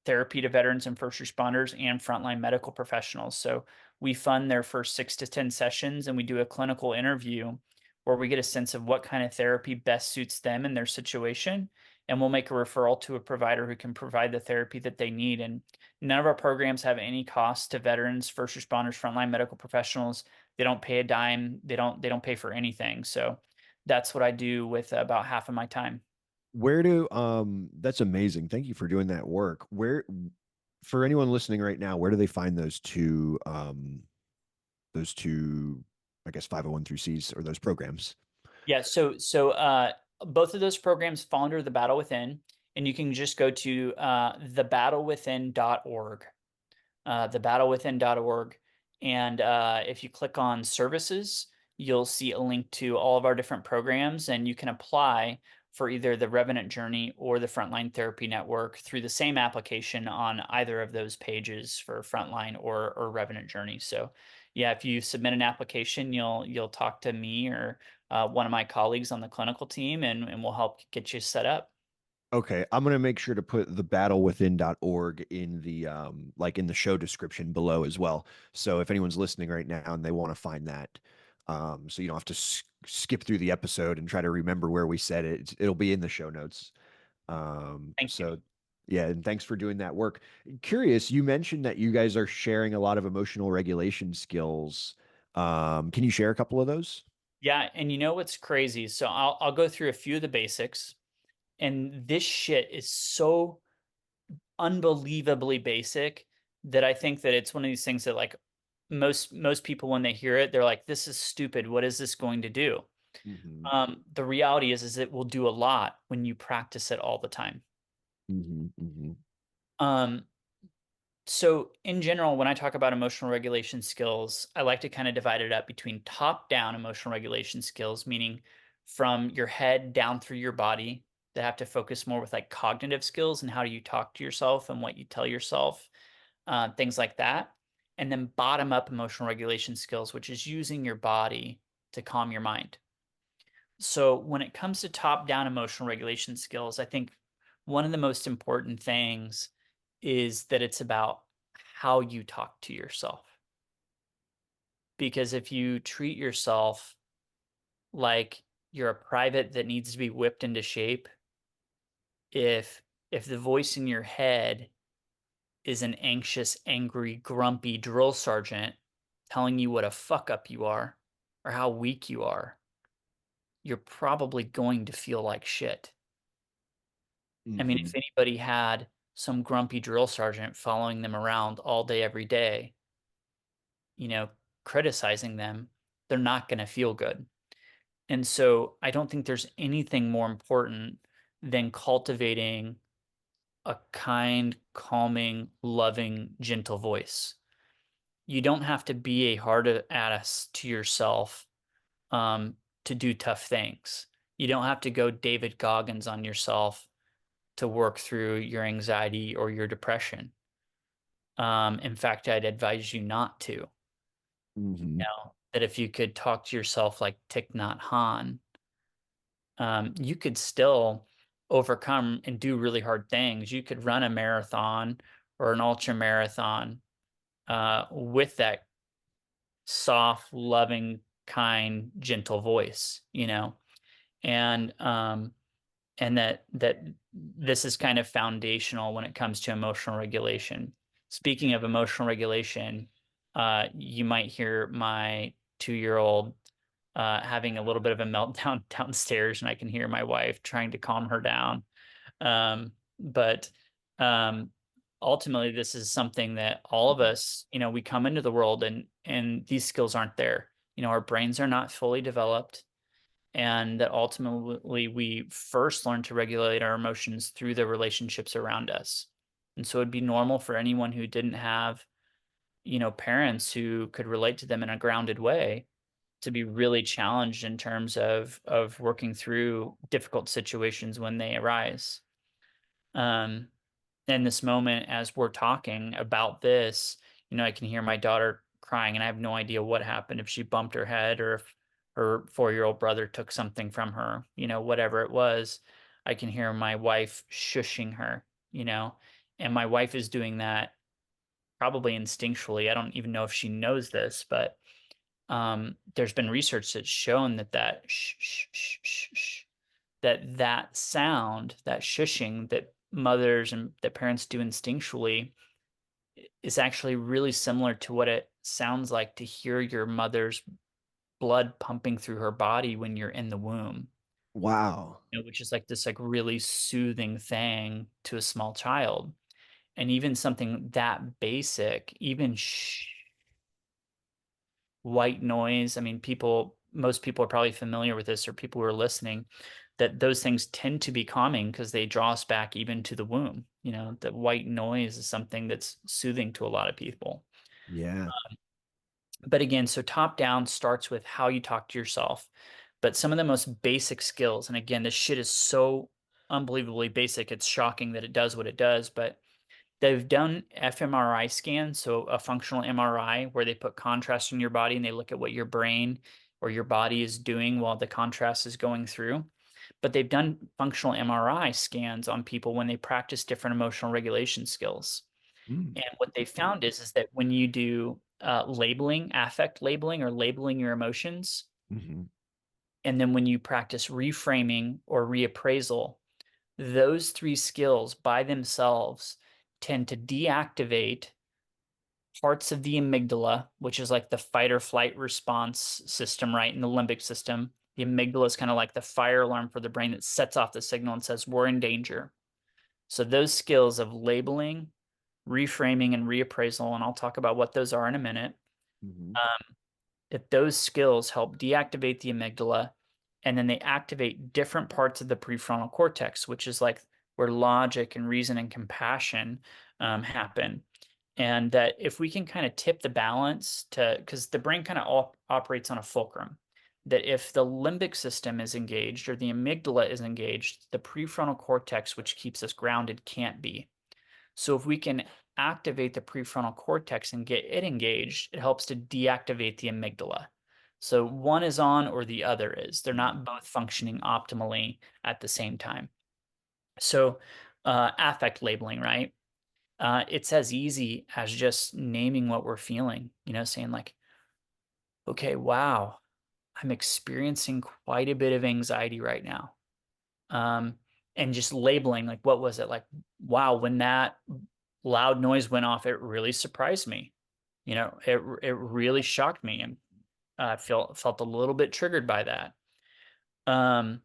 therapy to veterans and first responders and frontline medical professionals. So we fund their first 6 to 10 sessions, and we do a clinical interview where we get a sense of what kind of therapy best suits them and their situation. And we'll make a referral to a provider who can provide the therapy that they need. And none of our programs have any cost to veterans, first responders, frontline medical professionals. They don't pay a dime. They don't pay for anything. So that's what I do with about half of my time. Where do that's amazing. Thank you for doing that work. Where for anyone listening right now, where do they find those two I guess 501 through C's or those programs? Yeah, so both of those programs fall under the Battle Within, and you can just go to thebattlewithin.org, thebattlewithin.org, and if you click on services, you'll see a link to all of our different programs, and you can apply for either the Revenant Journey or the Frontline Therapy Network through the same application on either of those pages for Frontline or Revenant Journey. So yeah, if you submit an application, you'll talk to me or one of my colleagues on the clinical team, and we'll help get you set up. Okay, I'm gonna make sure to put the battlewithin.org in the like in the show description below as well. So if anyone's listening right now and they want to find that, so you don't have to skip through the episode and try to remember where we said it. It'll be in the show notes. Thank you. So yeah, and thanks for doing that work. Curious, you mentioned that you guys are sharing a lot of emotional regulation skills. Can you share a couple of those? Yeah, and you know what's crazy? So I'll go through a few of the basics, and this shit is so unbelievably basic that I think that it's one of these things that, like, most people when they hear it, they're like, "This is stupid. What is this going to do?" Hmm. The reality is it will do a lot when you practice it all the time. Hmm. Hmm. Um, So in general, when I talk about emotional regulation skills, I like to kind of divide it up between top-down emotional regulation skills, meaning from your head down through your body, that have to focus more with like cognitive skills and how do you talk to yourself and what you tell yourself, things like that. And then bottom-up emotional regulation skills, which is using your body to calm your mind. So when it comes to top-down emotional regulation skills, I think one of the most important things is that it's about how you talk to yourself. Because if you treat yourself like you're a private that needs to be whipped into shape, if the voice in your head is an anxious, angry, grumpy drill sergeant telling you what a fuck up you are or how weak you are, you're probably going to feel like shit. I mean, if Hmm. anybody had some grumpy drill sergeant following them around all day, every day, you know, criticizing them, they're not going to feel good. And so I don't think there's anything more important than cultivating a kind, calming, loving, gentle voice. You don't have to be a hard ass to yourself to do tough things. You don't have to go David Goggins on yourself to work through your anxiety or your depression. In fact, I'd advise you not to. Hmm. That if you could talk to yourself like Thich Nhat Hanh, you could still overcome and do really hard things. You could run a marathon or an ultra marathon with that soft, loving, kind, gentle voice, and that this is kind of foundational when it comes to emotional regulation. Speaking of emotional regulation, you might hear my 2-year old having a little bit of a meltdown downstairs, and I can hear my wife trying to calm her down. But um, ultimately, this is something that all of us, we come into the world and these skills aren't there. Our brains are not fully developed, and that ultimately we first learn to regulate our emotions through the relationships around us. And so it'd be normal for anyone who didn't have, parents who could relate to them in a grounded way to be really challenged in terms of working through difficult situations when they arise. Um, in this moment, as we're talking about this, I can hear my daughter crying, and I have no idea what happened, if she bumped her head or if her 4-year-old brother took something from her, whatever it was. I can hear my wife shushing her, and my wife is doing that probably instinctually. I don't even know if she knows this, but there's been research that's shown that shh, shh, shh, shh, shh, that sound, that shushing that mothers and that parents do instinctually is actually really similar to what it sounds like to hear your mother's blood pumping through her body when you're in the womb, Wow. which is like this like really soothing thing to a small child. And even something that basic, even white noise. I mean, most people are probably familiar with this, or people who are listening, that those things tend to be calming because they draw us back even to the womb. That white noise is something that's soothing to a lot of people. Yeah. But again, so top down starts with how you talk to yourself. But some of the most basic skills, and again, this shit is so unbelievably basic, it's shocking that it does what it does, but they've done fMRI scans, so a functional MRI where they put contrast in your body and they look at what your brain or your body is doing while the contrast is going through. But they've done functional MRI scans on people when they practice different emotional regulation skills. Mm. And what they found is that when you do labeling, affect labeling, or labeling your emotions, Hmm. and then when you practice reframing or reappraisal, those three skills by themselves tend to deactivate parts of the amygdala, which is like the fight or flight response system, right? In the limbic system, the amygdala is kind of like the fire alarm for the brain that sets off the signal and says, we're in danger. So those skills of labeling, reframing, and reappraisal, and I'll talk about what those are in a minute, Hmm. if those skills help deactivate the amygdala, and then they activate different parts of the prefrontal cortex, which is like where logic and reason and compassion happen. And that if we can kind of tip the balance to, because the brain kind of operates on a fulcrum, that if the limbic system is engaged or the amygdala is engaged, the prefrontal cortex, which keeps us grounded, can't be. So if we can activate the prefrontal cortex and get it engaged, it helps to deactivate the amygdala. So one is on or the other is. They're not both functioning optimally at the same time. So affect labeling, right? It's as easy as just naming what we're feeling, saying like, okay, wow, I'm experiencing quite a bit of anxiety right now. Um, and just labeling, like, what was it? Like, wow, when that loud noise went off, it really surprised me. It really shocked me, and felt a little bit triggered by that. Um,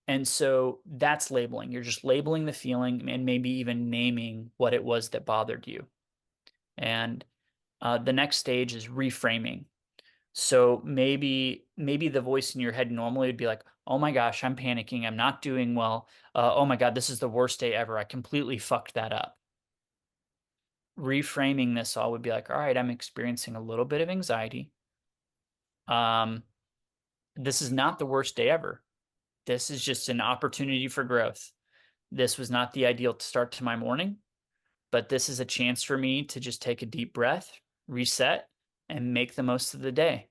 and so that's labeling. You're just labeling the feeling and maybe even naming what it was that bothered you. And the next stage is reframing. So maybe the voice in your head normally would be like, "Oh my gosh, I'm panicking. I'm not doing well. Oh my God, this is the worst day ever. I completely fucked that up." Reframing this all would be like, "All right, I'm experiencing a little bit of anxiety. Um, this is not the worst day ever. This is just an opportunity for growth. This was not the ideal start to my morning, but this is a chance for me to just take a deep breath, reset, and make the most of the day.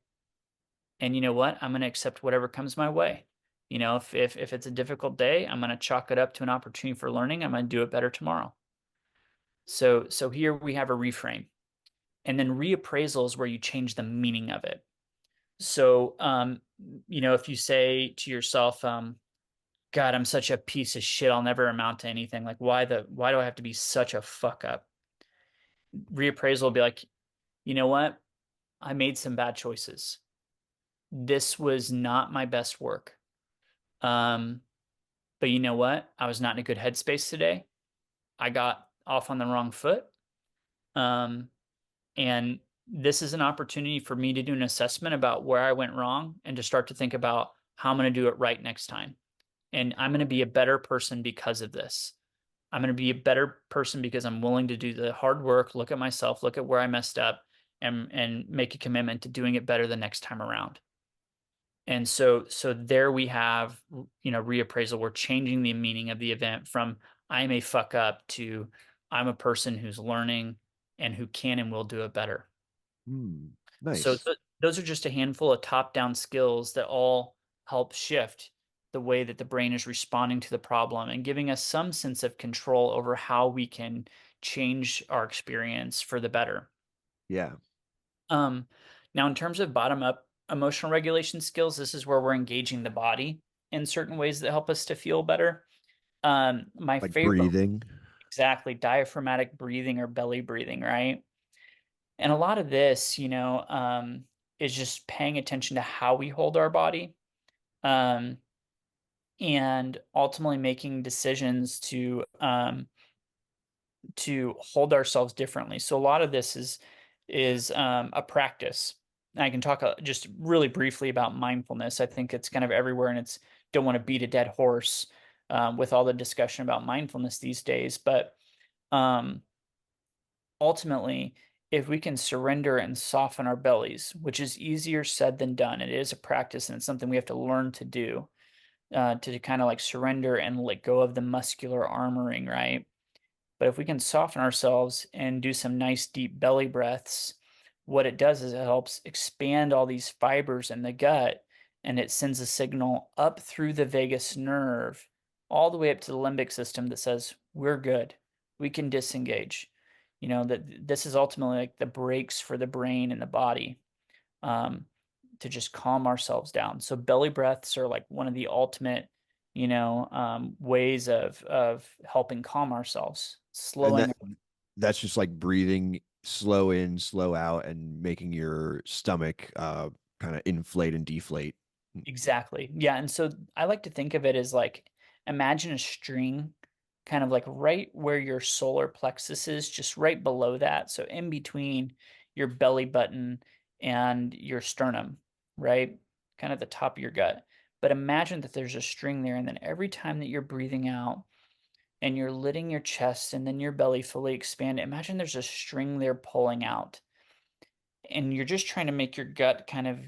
And you know what? I'm going to accept whatever comes my way. If it's a difficult day, I'm going to chalk it up to an opportunity for learning. I'm going to do it better tomorrow." So here we have a reframe. And then reappraisal is where you change the meaning of it. So if you say to yourself, God, I'm such a piece of shit, I'll never amount to anything. Like, why do I have to be such a fuck up? Reappraisal will be like, you know what? I made some bad choices. This was not my best work. Um, but you know what? I was not in a good headspace today. I got off on the wrong foot. Um, and this is an opportunity for me to do an assessment about where I went wrong and to start to think about how I'm going to do it right next time. And I'm going to be a better person because of this. I'm going to be a better person because I'm willing to do the hard work, look at myself, look at where I messed up, and make a commitment to doing it better the next time around. And so there we have, reappraisal. We're changing the meaning of the event from I'm a fuck up to I'm a person who's learning and who can and will do it better. So Nice. those are just a handful of top-down skills that all help shift the way that the brain is responding to the problem and giving us some sense of control over how we can change our experience for the better. Yeah. Um, Now, in terms of bottom-up emotional regulation skills, this is where we're engaging the body in certain ways that help us to feel better. My Like favorite, breathing. exactly, diaphragmatic breathing or belly breathing, right? And a lot of this, is just paying attention to how we hold our body, um, and ultimately making decisions to hold ourselves differently. So a lot of this is a practice. And I can talk just really briefly about mindfulness. I think it's kind of everywhere, and it's don't want to beat a dead horse with all the discussion about mindfulness these days, but um, ultimately, if we can surrender and soften our bellies, which is easier said than done, it is a practice and it's something we have to learn to do, to kind of like surrender and let go of the muscular armoring, right? But if we can soften ourselves and do some nice deep belly breaths, what it does is it helps expand all these fibers in the gut, and it sends a signal up through the vagus nerve all the way up to the limbic system that says, we're good. We can disengage. That this is ultimately like the brakes for the brain and the body, um, to just calm ourselves down. So belly breaths are like one of the ultimate, ways of helping calm ourselves, And slowing. that's just like breathing slow in, slow out, and making your stomach kind of inflate and deflate. Exactly. Yeah. And so I like to think of it as like imagine a string kind of like right where your solar plexus is, just right below that. So in between your belly button and your sternum, right? Kind of the top of your gut. But imagine that there's a string there. And then every time that you're breathing out and you're letting your chest and then your belly fully expand, imagine there's a string there pulling out, and you're just trying to make your gut kind of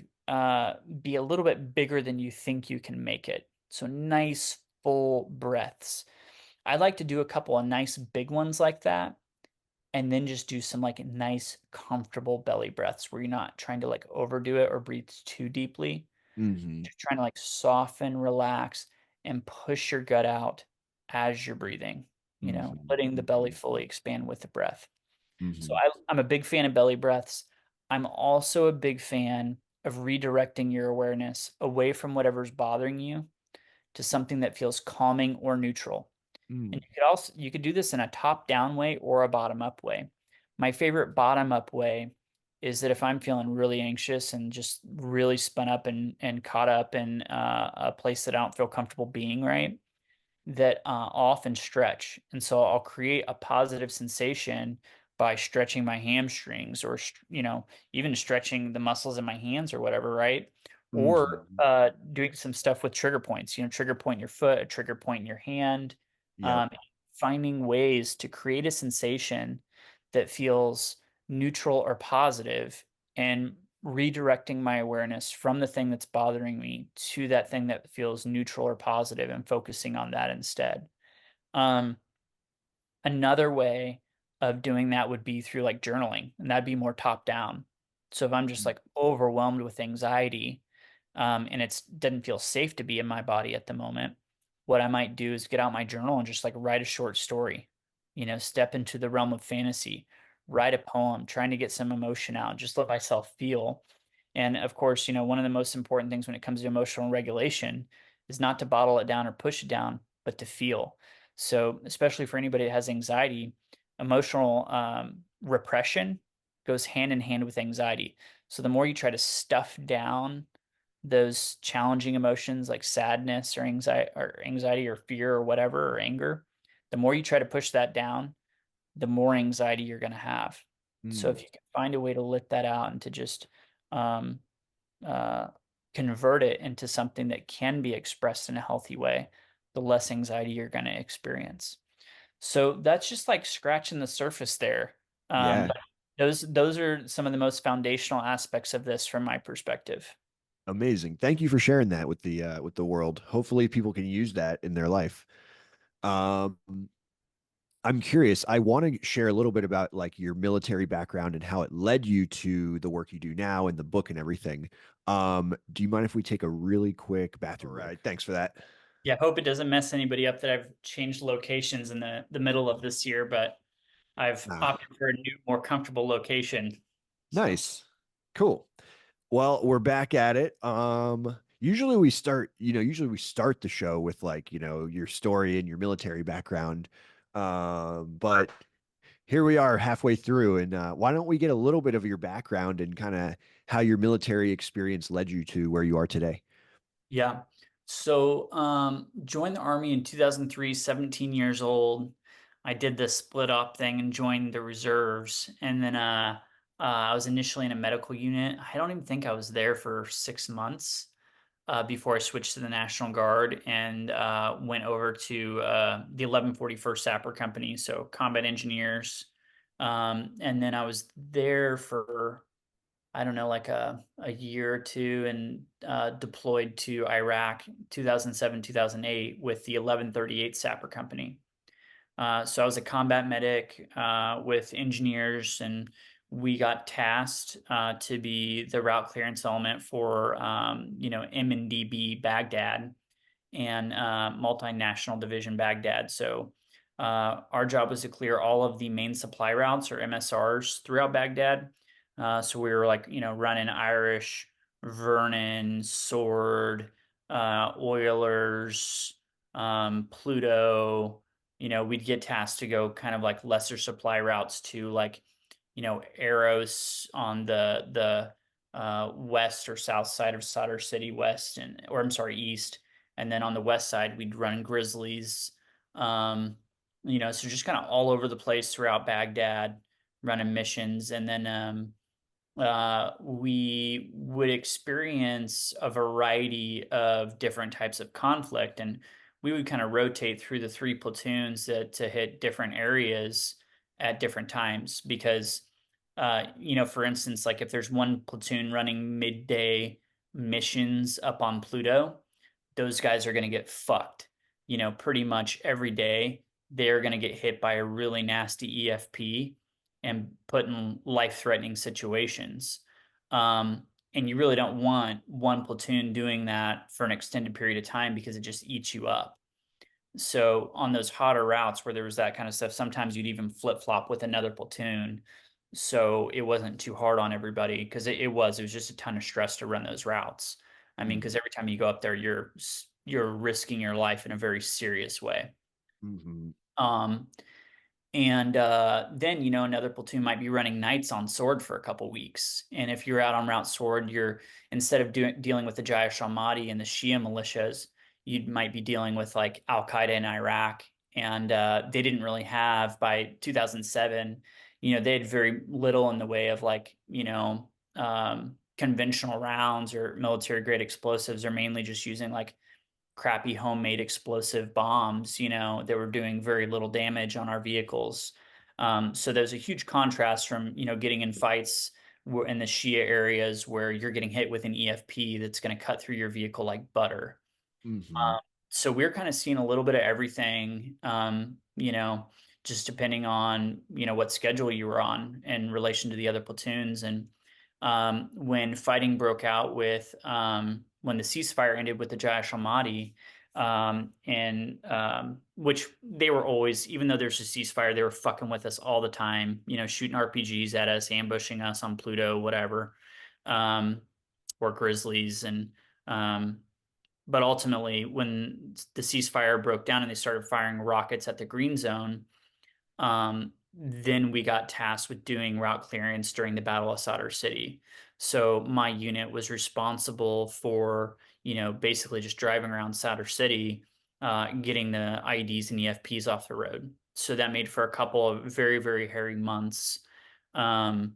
be a little bit bigger than you think you can make it. So nice full breaths. I like to do a couple of nice big ones like that, and then just do some like nice comfortable belly breaths where you're not trying to like overdo it or breathe too deeply. Hmm. Just trying to like soften, relax, and push your gut out as you're breathing. Mhm, letting the belly mhm, fully expand with the breath. So mhm, I'm a big fan of belly breaths. I'm also a big fan of redirecting your awareness away from whatever's bothering you to something that feels calming or neutral. mm, And you could do this in a top-down way or a bottom-up way. My favorite bottom-up way is that if I'm feeling really anxious and just really spun up and caught up in a place that I don't feel comfortable being, right? That I'll often stretch. And so I'll create a positive sensation by stretching my hamstrings or, even stretching the muscles in my hands or whatever, right? Or mhm. doing some stuff with trigger points, trigger point in your foot, a trigger point in your hand, Yep. um, finding ways to create a sensation that feels neutral or positive and redirecting my awareness from the thing that's bothering me to that thing that feels neutral or positive and focusing on that instead. Um, Another way of doing that would be through like journaling, and that'd be more top down. So if I'm just like overwhelmed with anxiety, and it doesn't feel safe to be in my body at the moment, what I might do is get out my journal and just like write a short story, step into the realm of fantasy, write a poem, trying to get some emotion out, just let myself feel. And of course, one of the most important things when it comes to emotional regulation is not to bottle it down or push it down, but to feel. So, especially for anybody that has anxiety, emotional repression goes hand in hand with anxiety. So, the more you try to stuff down those challenging emotions like sadness or anxiety or fear or whatever or anger, the more you try to push that down, the more anxiety you're going to have. So, Mm. if you can find a way to let that out and to just um, uh, convert it into something that can be expressed in a healthy way, the less anxiety you're going to experience. So that's just like scratching the surface there. Yeah. But those are some of the most foundational aspects of this from my perspective. Amazing. Thank you for sharing that with the world. Hopefully people can use that in their life. Um, I'm curious. I want to share a little bit about like your military background and how it led you to the work you do now and the book and everything. Do you mind if we take a really quick bathroom break? All right. Thanks for that. Yeah, hope it doesn't mess anybody up that I've changed locations in the middle of this year, but I've Nah. opted for a new, more comfortable location. So Nice. Cool. Well, we're back at it. Usually we start the show with like, your story and your military background. But here we are halfway through, and why don't we get a little bit of your background and kind of how your military experience led you to where you are today? yeah. So joined the army in 2003, 17 years old. I did the split up thing and joined the reserves. And then I was initially in a medical unit. I don't even think I was there for 6 months before I switched to the National Guard and went over to the 1141st Sapper Company, so combat engineers. And then I was there for I don't know, like a year or two and deployed to Iraq 2007, 2008 with the 1138 Sapper Company. So I was a combat medic with engineers, and we got tasked to be the route clearance element for, M&DB Baghdad and multinational division Baghdad. So our job was to clear all of the main supply routes or MSRs throughout Baghdad. So we were like, running Irish, Vernon, Sword, Oilers, Pluto. We'd get tasked to go kind of like lesser supply routes to like, Arrows on the west or south side of Sadr City West or I'm sorry, east. And then on the west side, we'd run Grizzlies. Um, so just kind of all over the place throughout Baghdad, running missions. And then we would experience a variety of different types of conflict. And we would kind of rotate through the three platoons to hit different areas at different times. Because, for instance, like if there's one platoon running midday missions up on Pluto, those guys are going to get fucked. Pretty much every day they're going to get hit by a really nasty EFP and put in life-threatening situations. And you really don't want one platoon doing that for an extended period of time because it just eats you up. So on those hotter routes where there was that kind of stuff, sometimes you'd even flip flop with another platoon. So it wasn't too hard on everybody because it was just a ton of stress to run those routes. I mean, Mm-hmm. because every time you go up there, you're risking your life in a very serious way. Mm-hmm. Um, and then, another platoon might be running nights on Sword for a couple weeks. And if you're out on Route Sword, you're instead of dealing with the Jaish al-Mahdi and the Shia militias, you might be dealing with like Al Qaeda in Iraq. And they didn't really have by 2007, they had very little in the way of like, conventional rounds or military grade explosives. They're mainly just using like crappy homemade explosive bombs, they were doing very little damage on our vehicles. So there's a huge contrast from, getting in fights in the Shia areas where you're getting hit with an EFP that's going to cut through your vehicle like butter. Mm-hmm. So we're kind of seeing a little bit of everything, just depending on, what schedule you were on in relation to the other platoons. And when fighting broke out when the ceasefire ended with the Jaish al-Mahdi, and which they were always, even though there's a ceasefire, they were fucking with us all the time, shooting RPGs at us, ambushing us on Pluto, whatever, um, or Grizzlies. And but ultimately, when the ceasefire broke down and they started firing rockets at the green zone, then we got tasked with doing route clearance during the Battle of Sadr City. So my unit was responsible for, basically just driving around Sadr City, getting the IEDs and EFPs off the road. So that made for a couple of very, very hairy months, um,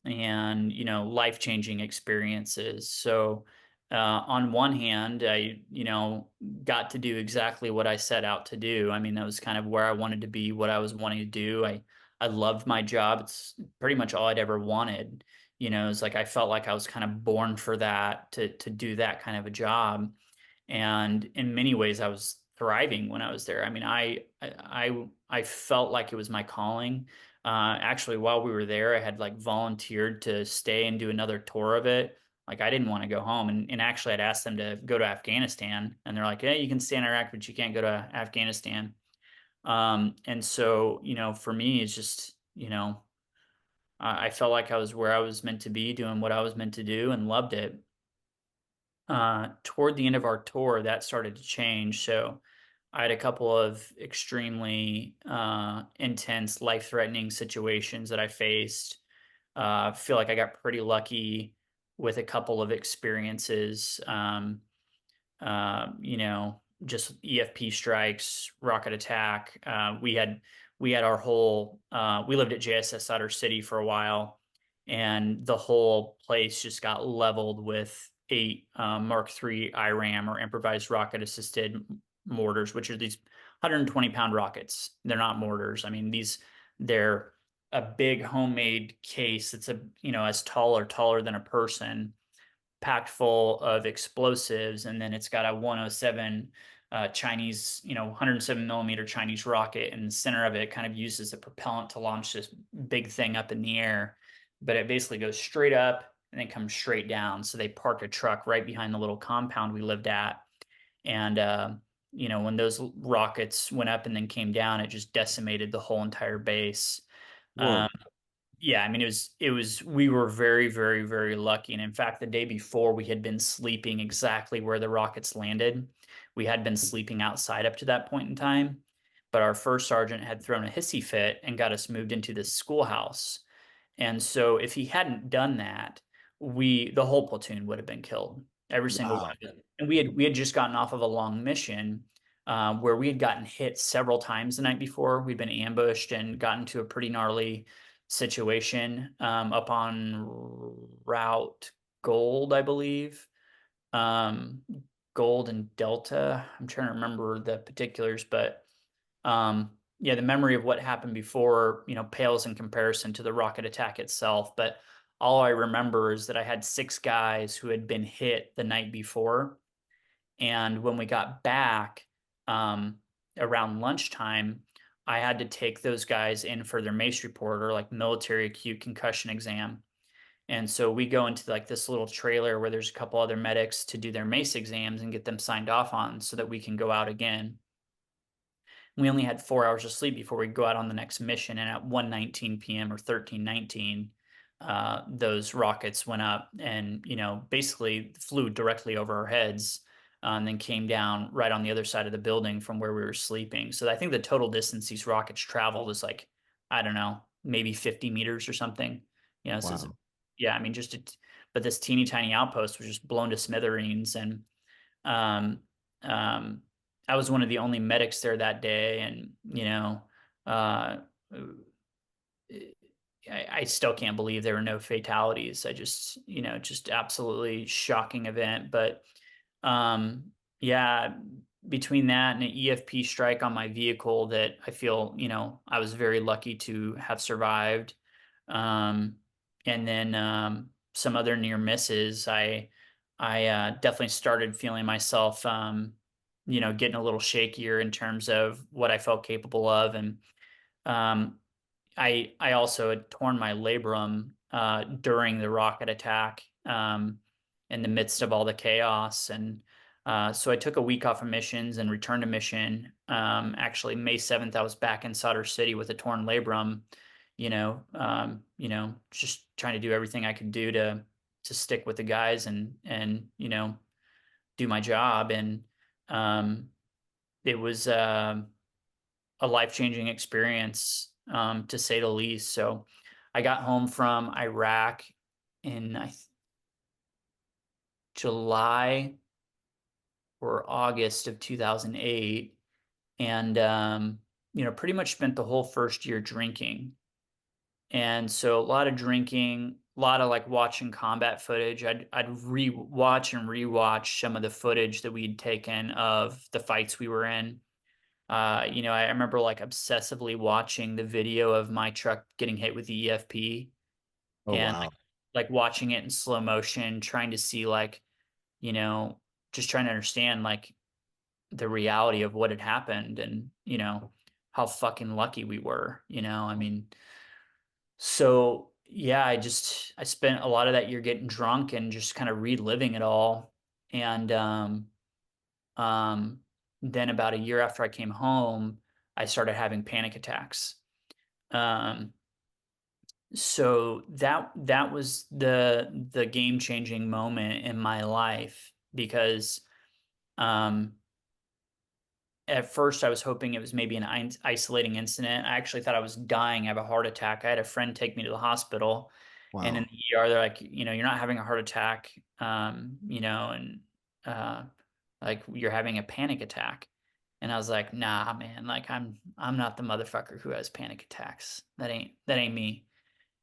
and, life-changing experiences. So on one hand, I, got to do exactly what I set out to do. I mean, that was kind of where I wanted to be, what I was wanting to do. I loved my job. It's pretty much all I'd ever wanted. It's like I felt like I was kind of born for that, to do that kind of a job. And in many ways, I was thriving when I was there. I mean, I felt like it was my calling. Actually, while we were there, I had like volunteered to stay and do another tour of it. Like I didn't want to go home, and actually, I'd asked them to go to Afghanistan, and they're like, "Yeah, you can stay in Iraq, but you can't go to Afghanistan." And so, for me, it's just, I felt like I was where I was meant to be, doing what I was meant to do, and loved it. Toward the end of our tour, that started to change. So I had a couple of extremely intense, life-threatening situations that I faced. I feel like I got pretty lucky with a couple of experiences. Just EFP strikes, rocket attack. We had our whole. We lived at JSS Sutter City for a while, and the whole place just got leveled with 8 Mark III IRAM or improvised rocket assisted mortars, which are these 120-pound rockets. They're not mortars. I mean, they're a big homemade case that's as tall or taller than a person, packed full of explosives, and then it's got a 107 Chinese, 107 millimeter Chinese rocket in the center of it, kind of uses the propellant to launch this big thing up in the air. But it basically goes straight up and then comes straight down. So they parked a truck right behind the little compound we lived at. And, when those rockets went up and then came down, it just decimated the whole entire base. Um, Whoa. yeah, I mean, we were very, very, very lucky. And in fact, the day before, we had been sleeping exactly where the rockets landed. We had been sleeping outside up to that point in time. But our first sergeant had thrown a hissy fit and got us moved into this schoolhouse. And so if he hadn't done that, the whole platoon would have been killed, every single one Wow. of them. And we had just gotten off of a long mission, where we had gotten hit several times the night before. We'd been ambushed and gotten to a pretty gnarly situation, up on Route Gold, I believe. Um, Gold and Delta. I'm trying to remember the particulars, but yeah, the memory of what happened before, pales in comparison to the rocket attack itself. But all I remember is that I had 6 guys who had been hit the night before. And when we got back, um, around lunchtime, I had to take those guys in for their MACE report, or like military acute concussion exam. And so we go into like this little trailer where there's a couple other medics to do their MACE exams and get them signed off on so that we can go out again. We only had 4 hours of sleep before we'd go out on the next mission. And at 1:19 p.m. or 13:19, those rockets went up and, basically flew directly over our heads, and then came down right on the other side of the building from where we were sleeping. So I think the total distance these rockets traveled is like, I don't know, maybe 50 meters or something. This is, Wow. yeah, I mean, but this teeny tiny outpost was just blown to smithereens. And um, um, I was one of the only medics there that day, and uh, I still can't believe there were no fatalities. I just absolutely shocking event. But yeah, between that and an EFP strike on my vehicle that I feel, I was very lucky to have survived. Um, and then some other near misses, I definitely started feeling myself, getting a little shakier in terms of what I felt capable of. And um, I also had torn my labrum during the rocket attack, in the midst of all the chaos. And so I took a week off of missions and returned to mission. Actually, May 7th, I was back in Solder City with a torn labrum, just trying to do everything I could do to stick with the guys and do my job. And um, it was a life-changing experience, to say the least. So I got home from Iraq in July or August of 2008, and pretty much spent the whole first year drinking. And so a lot of drinking, a lot of like watching combat footage. I'd re-watch and rewatch some of the footage that we'd taken of the fights we were in. I remember like obsessively watching the video of my truck getting hit with the EFP, Oh, and wow. like watching it in slow motion, trying to see like, you know, just trying to understand like the reality of what had happened, and, how fucking lucky we were, I mean, so yeah, I spent a lot of that year getting drunk and just kind of reliving it all. And um, then about a year after I came home, I started having panic attacks. Um, so that was the game-changing moment in my life, because um, at first I was hoping it was maybe an isolating incident. I actually thought I was dying of a heart attack. I had a friend take me to the hospital, and in Wow. the ER they're like, you're not having a heart attack, and uh, like you're having a panic attack. And I was like, nah, man, like I'm not the motherfucker who has panic attacks. That ain't me.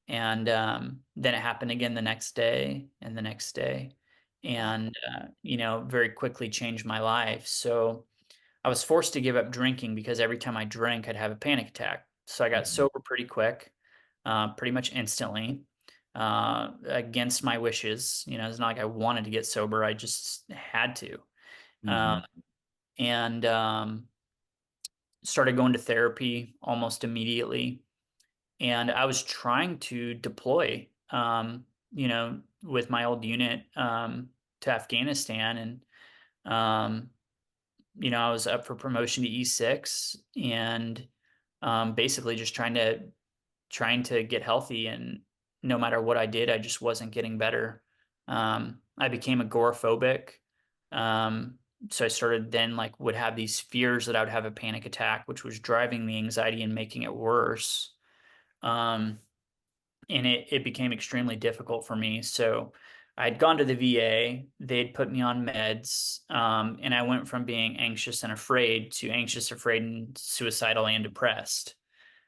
And then it happened again the next day and the next day, Wow. and very quickly changed my life. So I was forced to give up drinking because every time I drank, I'd have a panic attack. So I got Mhm. sober pretty quick, pretty much instantly, against my wishes. It's not like I wanted to get sober; I just had to. Um, Mhm. and started going to therapy almost immediately. And I was trying to deploy, with my old unit, to Afghanistan. And I was up for promotion to E6, and basically just trying to get healthy. And no matter what I did, I just wasn't getting better. I became agoraphobic. Um, so I started then like would have these fears that I would have a panic attack, which was driving the anxiety and making it worse. Um, and it became extremely difficult for me. So I'd gone to the VA, they'd put me on meds, and I went from being anxious and afraid to anxious, afraid, and suicidal and depressed.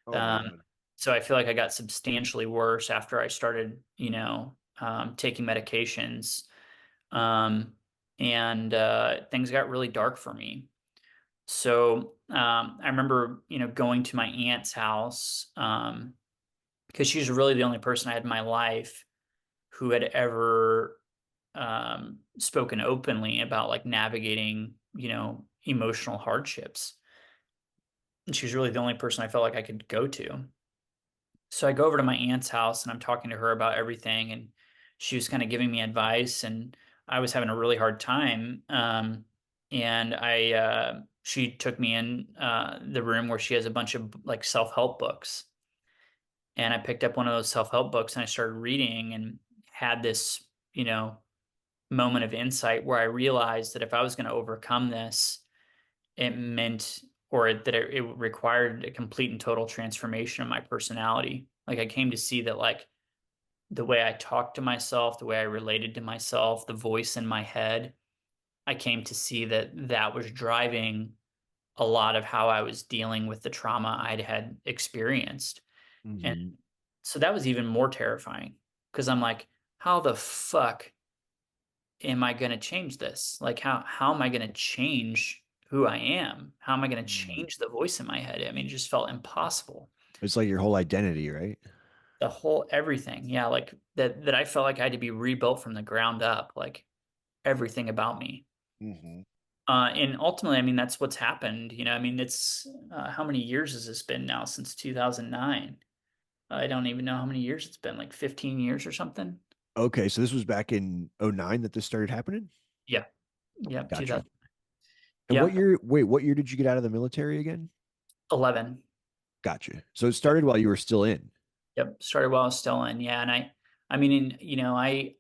Oh, Um, man. so I feel like I got substantially worse after I started, taking medications. Um, and things got really dark for me. So I remember, going to my aunt's house, because she's really the only person I had in my life who had ever spoken openly about like navigating, emotional hardships. And she was really the only person I felt like I could go to. So I go over to my aunt's house and I'm talking to her about everything, and she was kind of giving me advice, and I was having a really hard time. And she took me in the room where she has a bunch of like self-help books. And I picked up one of those self-help books and I started reading and had this, you know, moment of insight where I realized that if I was going to overcome this, it meant or that it required a complete and total transformation of my personality. Like I came to see that like the way I talked to myself, the way I related to myself, the voice in my head, I came to see that that was driving a lot of how I was dealing with the trauma I'd had experienced. And Hmm. so that was even more terrifying because I'm like, how the fuck am I going to change this? Like how am I going to change who I am? How am I going to Mm. change the voice in my head? I mean, it just felt impossible. It's like your whole identity, right? The whole everything. Yeah, like that I felt like I had to be rebuilt from the ground up, like everything about me. Hmm. And ultimately, I mean, that's what's happened. You know, I mean, it's how many years has this been now since 2009? I don't even know how many years it's been, like 15 years or something. Okay, so this was back in '09 that this started happening? Yeah. Yep. Gotcha. 2000. And what Yep. year, wait, what year did you get out of the military again? 11. Gotcha. So it Yep. started while you were still in. Yep. Started while I was still in. Yeah. And I mean, you know, I,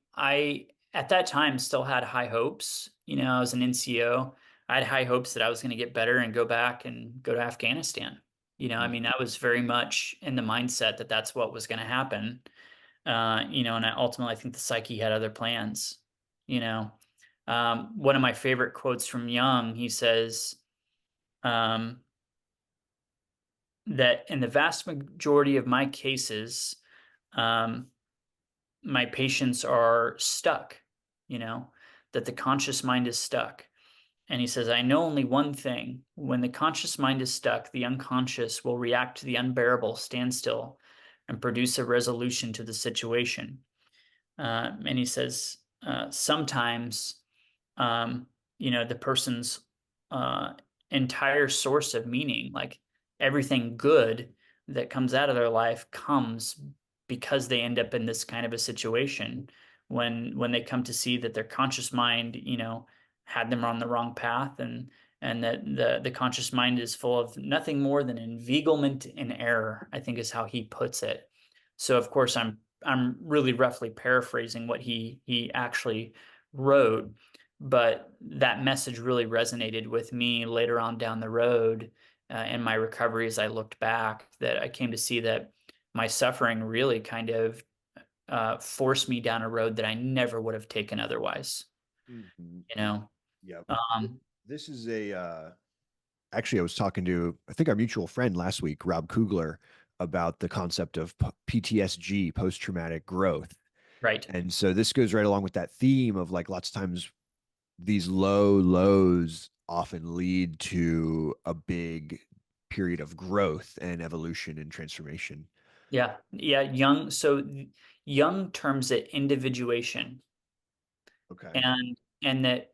at that time still had high hopes. You know, I was an NCO. I had high hopes that I was going to get better and go back and go to Afghanistan. You know, I mean, I was very much in the mindset that that's what was going to happen. You know, and ultimately, I think the psyche had other plans. You know, one of my favorite quotes from Jung, he says um, that in the vast majority of my cases, um, my patients are stuck, you know, that the conscious mind is stuck. And he says, I know only one thing. When the conscious mind is stuck, the unconscious will react to the unbearable standstill and produce a resolution to the situation. And he says, sometimes, um, you know, the person's uh, entire source of meaning, like everything good that comes out of their life, comes because they end up in this kind of a situation when they come to see that their conscious mind, you know, had them on the wrong path and that the conscious mind is full of nothing more than inveiglement in error, I think is how he puts it. So of course I'm really roughly paraphrasing what he actually wrote, but that message really resonated with me later on down the road in my recovery as I looked back, that I came to see that my suffering really kind of forced me down a road that I never would have taken otherwise. Hmm. You know, Yep. um, This is a actually I was talking to I think our mutual friend last week, Rob Kugler, about the concept of PTSG, post traumatic growth. right. And so this goes right along with that theme of like lots of times these low lows often lead to a big period of growth and evolution and transformation. Yeah. Yeah. Young terms it individuation. Okay. And that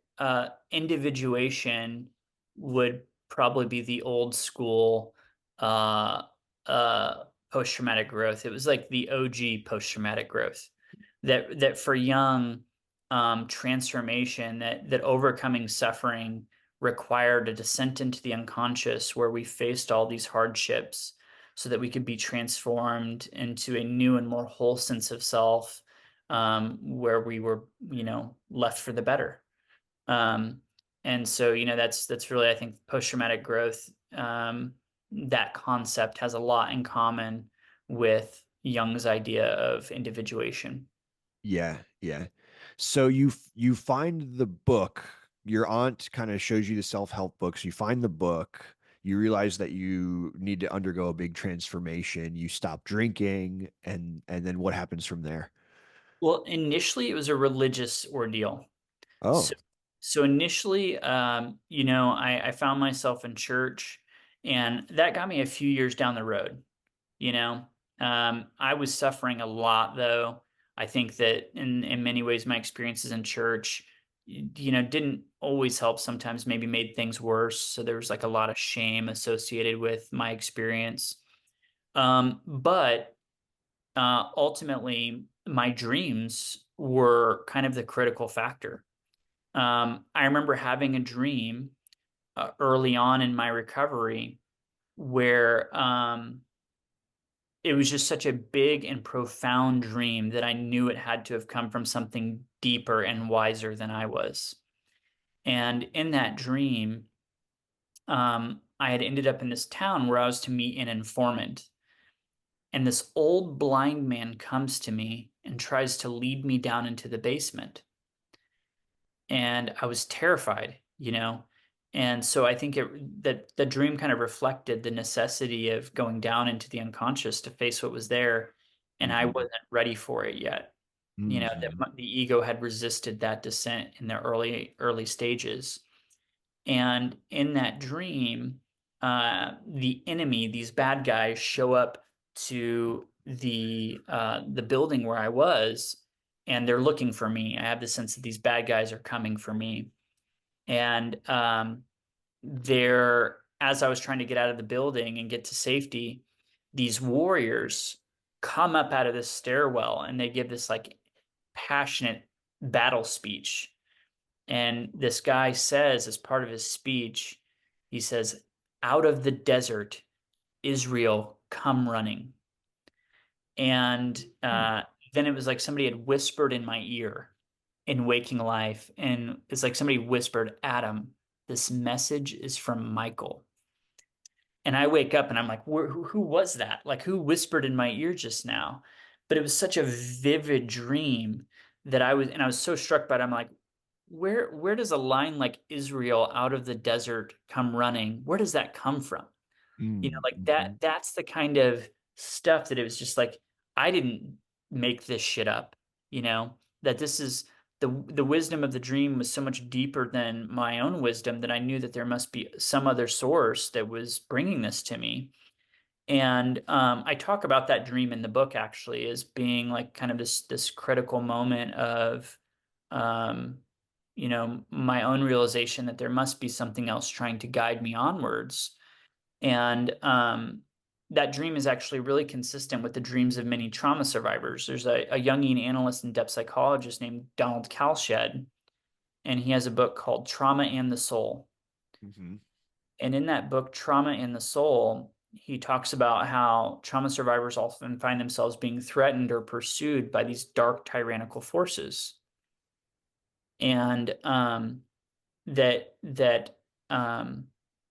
individuation would probably be the old school uh, post-traumatic growth. It was like the OG post-traumatic growth. That for young transformation, that overcoming suffering required a descent into the unconscious where we faced all these hardships so that we could be transformed into a new and more whole sense of self, where we were, you know, left for the better. Um, and so, you know, that's really, I think, post-traumatic growth. That concept has a lot in common with Jung's idea of individuation. Yeah, yeah. So you find the book. Your aunt kind of shows you the self-help books. You find the book. You realize that you need to undergo a big transformation. You stop drinking, and then what happens from there? Well, initially it was a religious ordeal. Oh, So, so initially, you know, I found myself in church, and that got me a few years down the road. You know, I was suffering a lot, though. I think that in many ways, my experiences in church, you know, didn't always help. Sometimes maybe made things worse. So there was like a lot of shame associated with my experience. But ultimately, my dreams were kind of the critical factor. I remember having a dream early on in my recovery where it was just such a big and profound dream that I knew it had to have come from something deeper and wiser than I was. And in that dream, I had ended up in this town where I was to meet an informant. And this old blind man comes to me and tries to lead me down into the basement. And I was terrified, you know. And so I think that the dream kind of reflected the necessity of going down into the unconscious to face what was there, and I Mm-hmm. wasn't ready for it yet. You know, Mm-hmm. that the ego had resisted that descent in the early stages. And in that dream, the enemy, these bad guys, show up to the building where I was, and they're looking for me. I have the sense that these bad guys are coming for me, and they're as I was trying to get out of the building and get to safety, these warriors come up out of this stairwell and they give this like passionate battle speech. And this guy says, as part of his speech, he says, "Out of the desert, Israel come running." And then it was like somebody had whispered in my ear in waking life. And it's like somebody whispered, "Adam, this message is from Michael." And I wake up and I'm like, who was that? Like, who whispered in my ear just now? But it was such a vivid dream that I was so struck by it. I'm like, where does a line like Israel out of the desert come running? Where does that come from? You know, like Mm-hmm. that's the kind of stuff that it was just like, I didn't make this shit up, you know, that this is the wisdom of the dream was so much deeper than my own wisdom that I knew that there must be some other source that was bringing this to me. And I talk about that dream in the book actually as being like kind of this critical moment of um, you know, my own realization that there must be something else trying to guide me onwards. And that dream is actually really consistent with the dreams of many trauma survivors. There's a Jungian analyst and depth psychologist named Donald Kalshed, and he has a book called Trauma and the Soul. Mm-hmm. And in that book, Trauma and the Soul, he talks about how trauma survivors often find themselves being threatened or pursued by these dark tyrannical forces. And that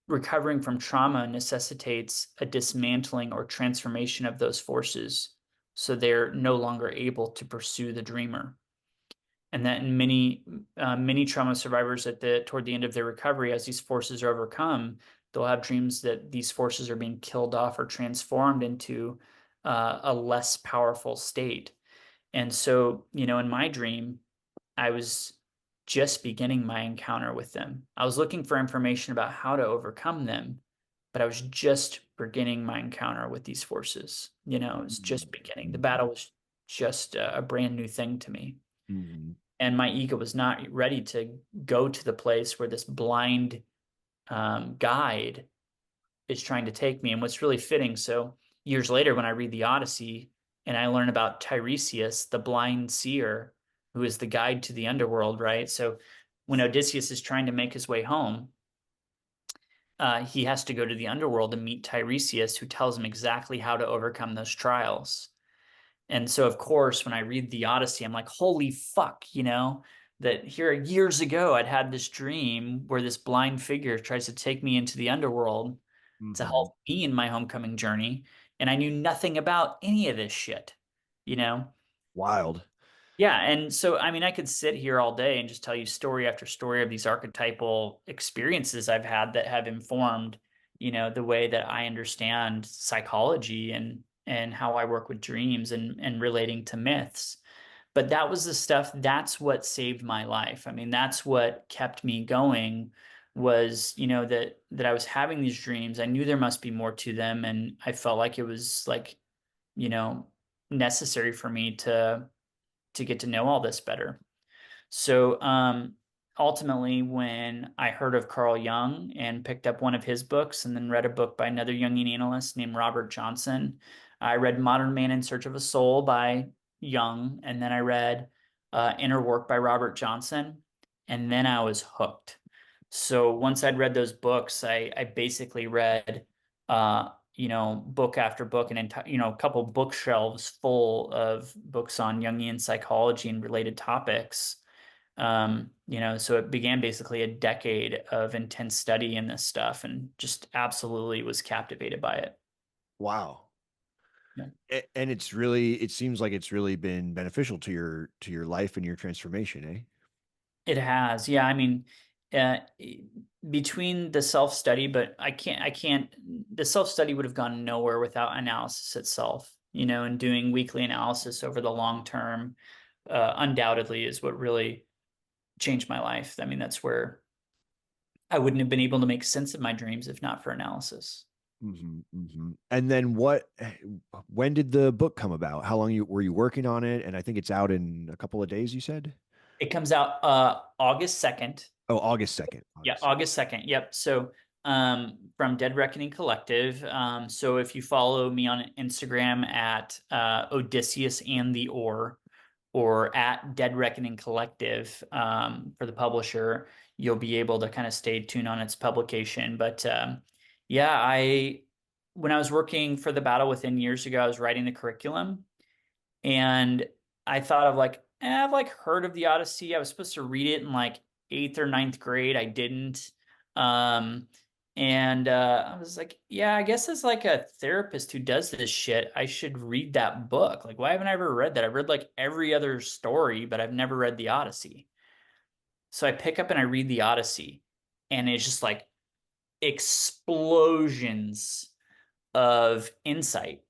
recovering from trauma necessitates a dismantling or transformation of those forces so they're no longer able to pursue the dreamer. And that in many trauma survivors at the toward the end of their recovery, as these forces are overcome, they'll have dreams that these forces are being killed off or transformed into a less powerful state. And so, you know, in my dream, I was just beginning my encounter with them. I was looking for information about how to overcome them, but I was just beginning my encounter with these forces. You know, it was just beginning. The Mm-hmm. battle was just a brand new thing to me. Mm-hmm. And my ego was not ready to go to the place where this blind guide is trying to take me. And what's really fitting, so years later, when I read the Odyssey and I learn about Tiresias, the blind seer, who is the guide to the underworld, right? So when Odysseus is trying to make his way home, he has to go to the underworld and meet Tiresias, who tells him exactly how to overcome those trials. And so, of course, when I read the Odyssey, I'm like, holy fuck, you know, that here years ago, I'd had this dream where this blind figure tries to take me into the underworld to Mm-hmm. help me in my homecoming journey. And I knew nothing about any of this shit, you know? Wild. Yeah. And so, I mean, I could sit here all day and just tell you story after story of these archetypal experiences I've had that have informed, you know, the way that I understand psychology and how I work with dreams and relating to myths. But that was the stuff, that's what saved my life. I mean, that's what kept me going was, you know, that I was having these dreams. I knew there must be more to them, and I felt like it was like, you know, necessary for me to get to know all this better. So ultimately, when I heard of Carl Jung and picked up one of his books and then read a book by another Jungian analyst named Robert Johnson, I read Modern Man in Search of a Soul by Jung, and then I read Inner Work by Robert Johnson, and then I was hooked. So once I'd read those books, I basically read, book after book, and entire, a couple bookshelves full of books on Jungian psychology and related topics. So it began basically a decade of intense study in this stuff, and just absolutely was captivated by it. Wow. Yeah. And it's really, it seems like it's really been beneficial to your life and your transformation, eh? It has, yeah. I mean, uh, between the self-study, but the self-study would have gone nowhere without analysis itself, and doing weekly analysis over the long term, undoubtedly is what really changed my life. I mean, that's where I wouldn't have been able to make sense of my dreams if not for analysis. And then when did the book come about? How long were you working on it? And I think it's out in a couple of days, you said? It comes out August 2nd. Oh, August 2nd. Yeah, August 2nd. August 2nd. Yep. So from Dead Reckoning Collective. So if you follow me on Instagram at Odysseus and the or at Dead Reckoning Collective for the publisher, you'll be able to kind of stay tuned on its publication. But yeah, when I was working for the Battle Within years ago, I was writing the curriculum, and I thought of like, I've like heard of the Odyssey. I was supposed to read it in like eighth or ninth grade. I didn't. Um, and I was like, yeah, I guess as like a therapist who does this shit, I should read that book. Like, why haven't I ever read that? I've read like every other story, but I've never read the Odyssey. So I pick up and I read the Odyssey, and it's just like explosions of insight,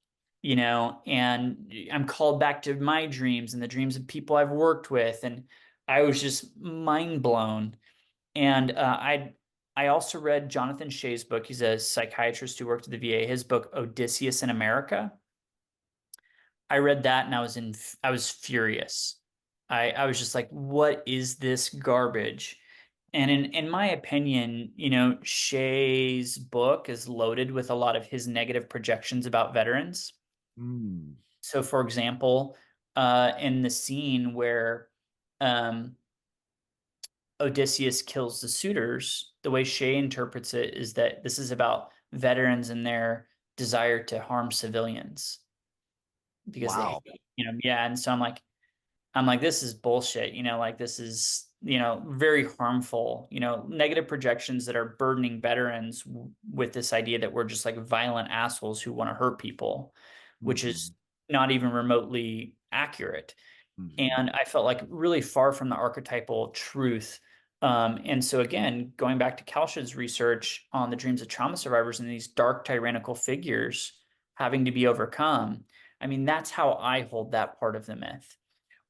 and I'm called back to my dreams and the dreams of people I've worked with. And I was just mind blown. And I also read Jonathan Shea's book. He's a psychiatrist who worked at the VA. His book, Odysseus in America. I read that and I was furious. I was just like, what is this garbage? And in my opinion, Shea's book is loaded with a lot of his negative projections about veterans. Mm. So, for example, in the scene where um, Odysseus kills the suitors, the way Shea interprets it is that this is about veterans and their desire to harm civilians because they, Wow. yeah. And so I'm like, this is bullshit. Like this is, very harmful, negative projections that are burdening veterans with this idea that we're just like violent assholes who want to hurt people, which is Hmm. not even remotely accurate. Hmm. And I felt like really far from the archetypal truth. And so again, going back to Kalsh's research on the dreams of trauma survivors and these dark tyrannical figures having to be overcome, I mean, that's how I hold that part of the myth.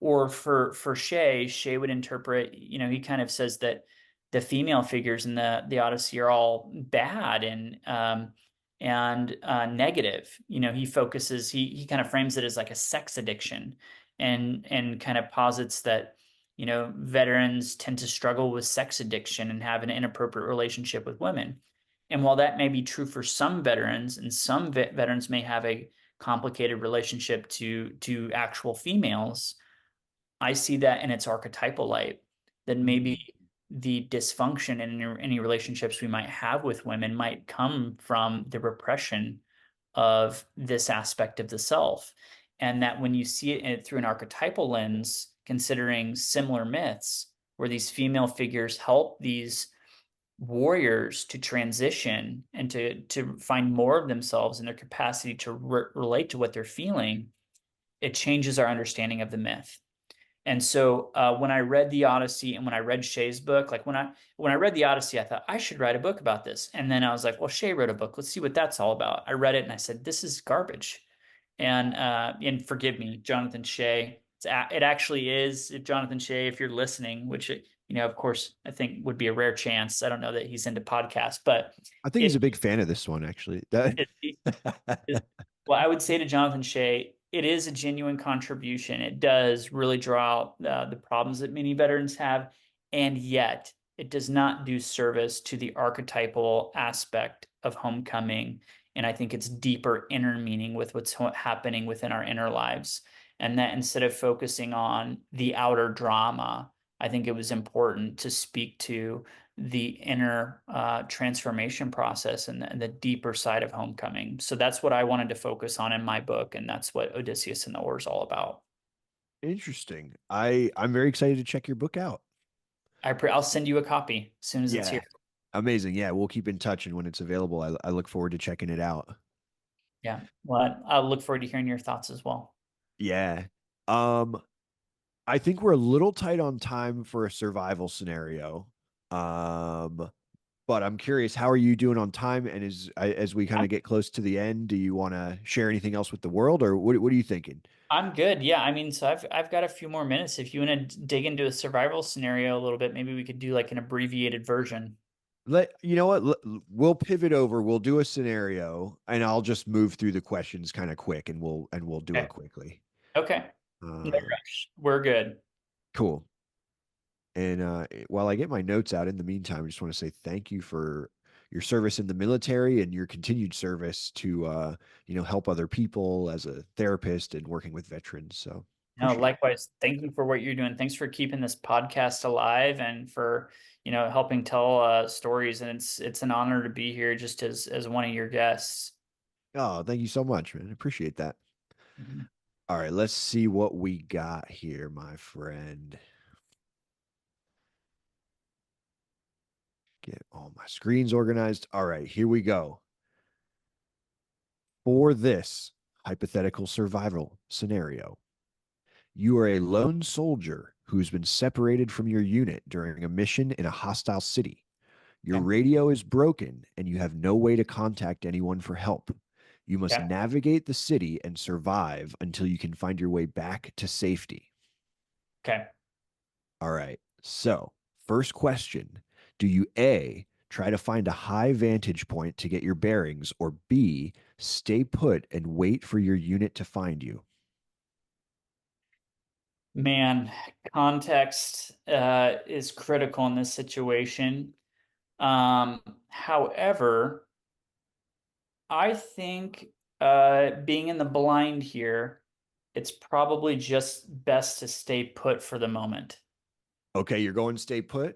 Or for Shea would interpret, he kind of says that the female figures in the Odyssey are all bad and negative. He kind of frames it as like a sex addiction, and kind of posits that veterans tend to struggle with sex addiction and have an inappropriate relationship with women. And while that may be true for some veterans, and some veterans may have a complicated relationship to actual females, I see that in its archetypal light, that maybe Mm. the dysfunction in any relationships we might have with women might come from the repression of this aspect of the self. And that when you see it through an archetypal lens, considering similar myths where these female figures help these warriors to transition and to find more of themselves and their capacity to relate to what they're feeling, it changes our understanding of the myth. And so when I read the Odyssey and when I read Shea's book, like when I read the Odyssey, I thought I should write a book about this. And then I was like, well, Shea wrote a book. Let's see what that's all about. I read it and I said, this is garbage. And forgive me, Jonathan Shea. It actually is. If Jonathan Shea, if you're listening, which of course, I think would be a rare chance. I don't know that he's into podcasts, but I think he's if a big fan of this one, actually. That if well, I would say to Jonathan Shea, it is a genuine contribution. It does really draw out the problems that many veterans have, and yet it does not do service to the archetypal aspect of homecoming. And I think it's deeper inner meaning with what's happening within our inner lives. And that instead of focusing on the outer drama, I think it was important to speak to the inner transformation process and the deeper side of homecoming. So that's what I wanted to focus on in my book, and that's what Odysseus and the Oar is all about. Interesting. I'm very excited to check your book out. I'll send you a copy as soon as it's here. Yeah. Amazing. Yeah, we'll keep in touch, and when it's available, I look forward to checking it out. Yeah. Well, I'll look forward to hearing your thoughts as well. Yeah. Um, I think we're a little tight on time for a survival scenario. Um, but I'm curious, how are you doing on time? And as we kind I'm of get close to the end, do you want to share anything else with the world, or what are you thinking? I'm good. Yeah. I mean, so I've got a few more minutes. If you want to dig into a survival scenario a little bit, maybe we could do like an abbreviated version. You know what? We'll pivot over. We'll do a scenario, and I'll just move through the questions kind of quick, and we'll do it Okay. quickly. Okay. No Um, rush. We're good. cool. And while I get my notes out in the meantime, I just want to say thank you for your service in the military and your continued service to help other people as a therapist and working with veterans. So No, appreciate it. likewise. Thank you for what you're doing. Thanks for keeping this podcast alive and for, helping tell stories. And it's an honor to be here just as one of your guests. Oh, thank you so much, man. Appreciate that. Mhm. All right, let's see what we got here, my friend. Get all my screens organized. All right, here we go. For this hypothetical survival scenario, you are a lone soldier who's been separated from your unit during a mission in a hostile city. Your Okay. radio is broken and you have no way to contact anyone for help. You must Okay. navigate the city and survive until you can find your way back to safety. Okay. All right. So, first question. Do you A, try to find a high vantage point to get your bearings, or B, stay put and wait for your unit to find you? Man, context is critical in this situation. However, I think being in the blind here, it's probably just best to stay put for the moment. Okay, you're going stay put.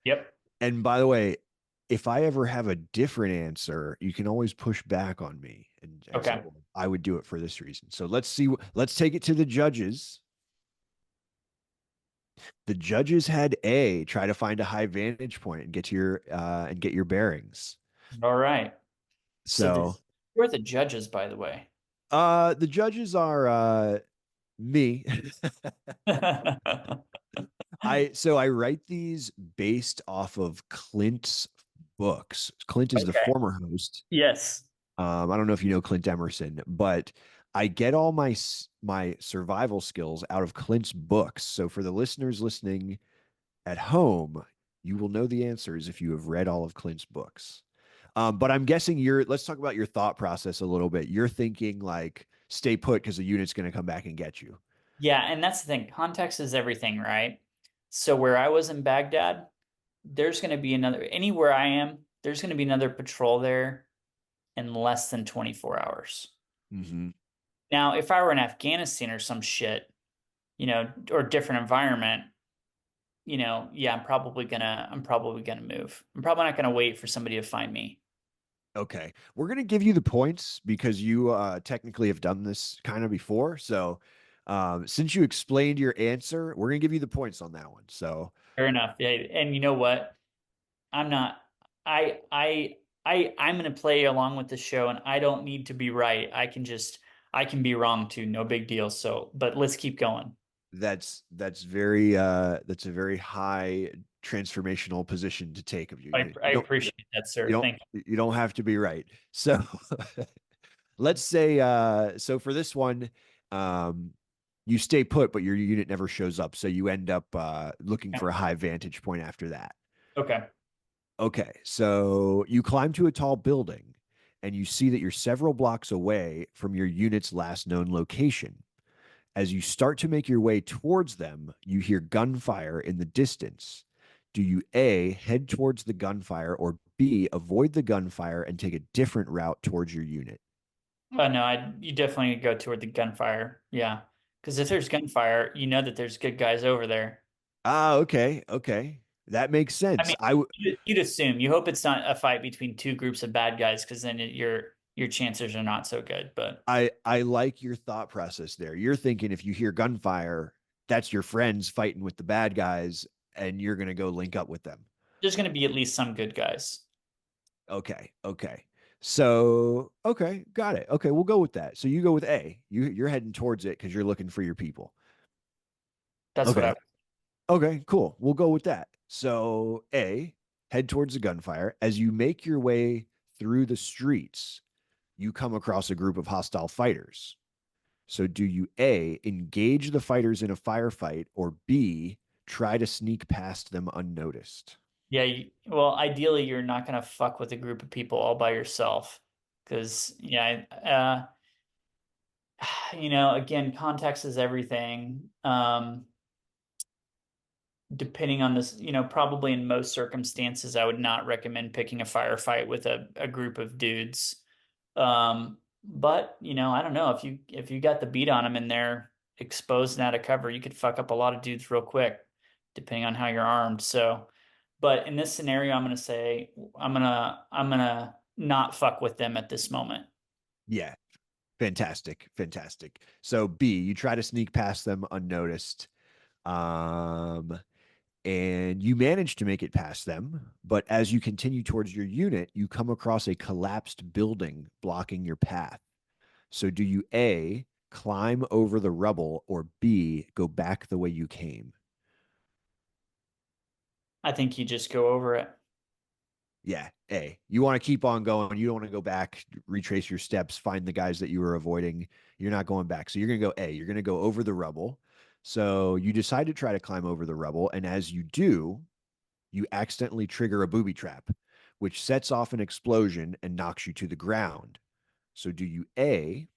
Yep. And by the way, if I ever have a different answer, you can always push back on me and say, Okay. well, I would do it for this reason. So let's see. Let's take it to the judges. The judges had A, try to find a high vantage point and get your bearings. All right. So So who are the judges, by the way? the judges are me. I write these based off of Clint's books. Clint is the Okay. former host. Yes. I don't know if you know Clint Emerson, but I get all my survival skills out of Clint's books. So for the listeners listening at home, you will know the answers if you have read all of Clint's books. But I'm guessing let's talk about your thought process a little bit. You're thinking like stay put because the unit's going to come back and get you. Yeah, and that's the thing. Context is everything, right? So where I was in Baghdad, there's going to be anywhere I am, there's going to be another patrol there in less than 24 hours. Mm-hmm. Now, if I were in Afghanistan or some shit, or different environment, yeah, I'm probably gonna move. I'm probably not gonna wait for somebody to find me. Okay. We're going to give you the points because you technically have done this kind of before. So, since you explained your answer, we're going to give you the points on that one. So, Fair enough. Yeah, and you know what? I'm not. I'm gonna play along with the show, and I don't need to be right. I can be wrong too. No big deal. So, but let's keep going. that's a very high transformational position to take of you. I appreciate that, You sir. don't Thank you don't have to be right. So, let's say so for this one, um you stay put, but your unit never shows up. So you end up looking you. for a high vantage point after that. Okay. Okay, so you climb to a tall building and you see that you're several blocks away from your unit's last known location. As you start to make your way towards them, you hear gunfire in the distance. Do you A, head towards the gunfire, or B, avoid the gunfire and take a different route towards your unit? No, you definitely go toward the gunfire. Yeah, because if there's gunfire, you know that there's good guys over there. Ah, okay, okay. That makes I sense. mean, you'd assume you hope it's not a fight between two groups of bad guys because then your chances are not so good. But I like your thought process there. You're thinking if you hear gunfire, that's your friends fighting with the bad guys, and you're gonna go link up with them. there's going to be at least some good guys. Okay, okay. So okay, got it. Okay, we'll go with that. So you go with A. You're heading towards it because you're looking for your people. That's what I. Okay. Okay, cool. We'll go with that. So A, head towards the gunfire. As you make your way through the streets, you come across a group of hostile fighters. So do you A, engage the fighters in a firefight, or B, try to sneak past them unnoticed? Yeah. Well, ideally, you're not going to fuck with a group of people all by yourself because yeah. Again, context is everything. Depending on this, probably in most circumstances, I would not recommend picking a firefight with a group of dudes. But I don't know if you got the beat on them and they're exposed and out of cover, you could fuck up a lot of dudes real quick, depending on how you're armed. So, but in this scenario, I'm gonna say I'm gonna not fuck with them at this moment. Yeah, fantastic, fantastic. So B, you try to sneak past them unnoticed. Um, and you manage to make it past them. But as you continue towards your unit, you come across a collapsed building blocking your path. So do you A, climb over the rubble, or B, go back the way you came? I think you just go over it. Yeah, A. You want to keep on going. You don't want to go back, retrace your steps, find the guys that you were avoiding. You're not going back. So you're going to go A. You're going to go over the rubble. So you decide to try to climb over the rubble. And as you do, you accidentally trigger a booby trap, which sets off an explosion and knocks you to the ground. So do you A,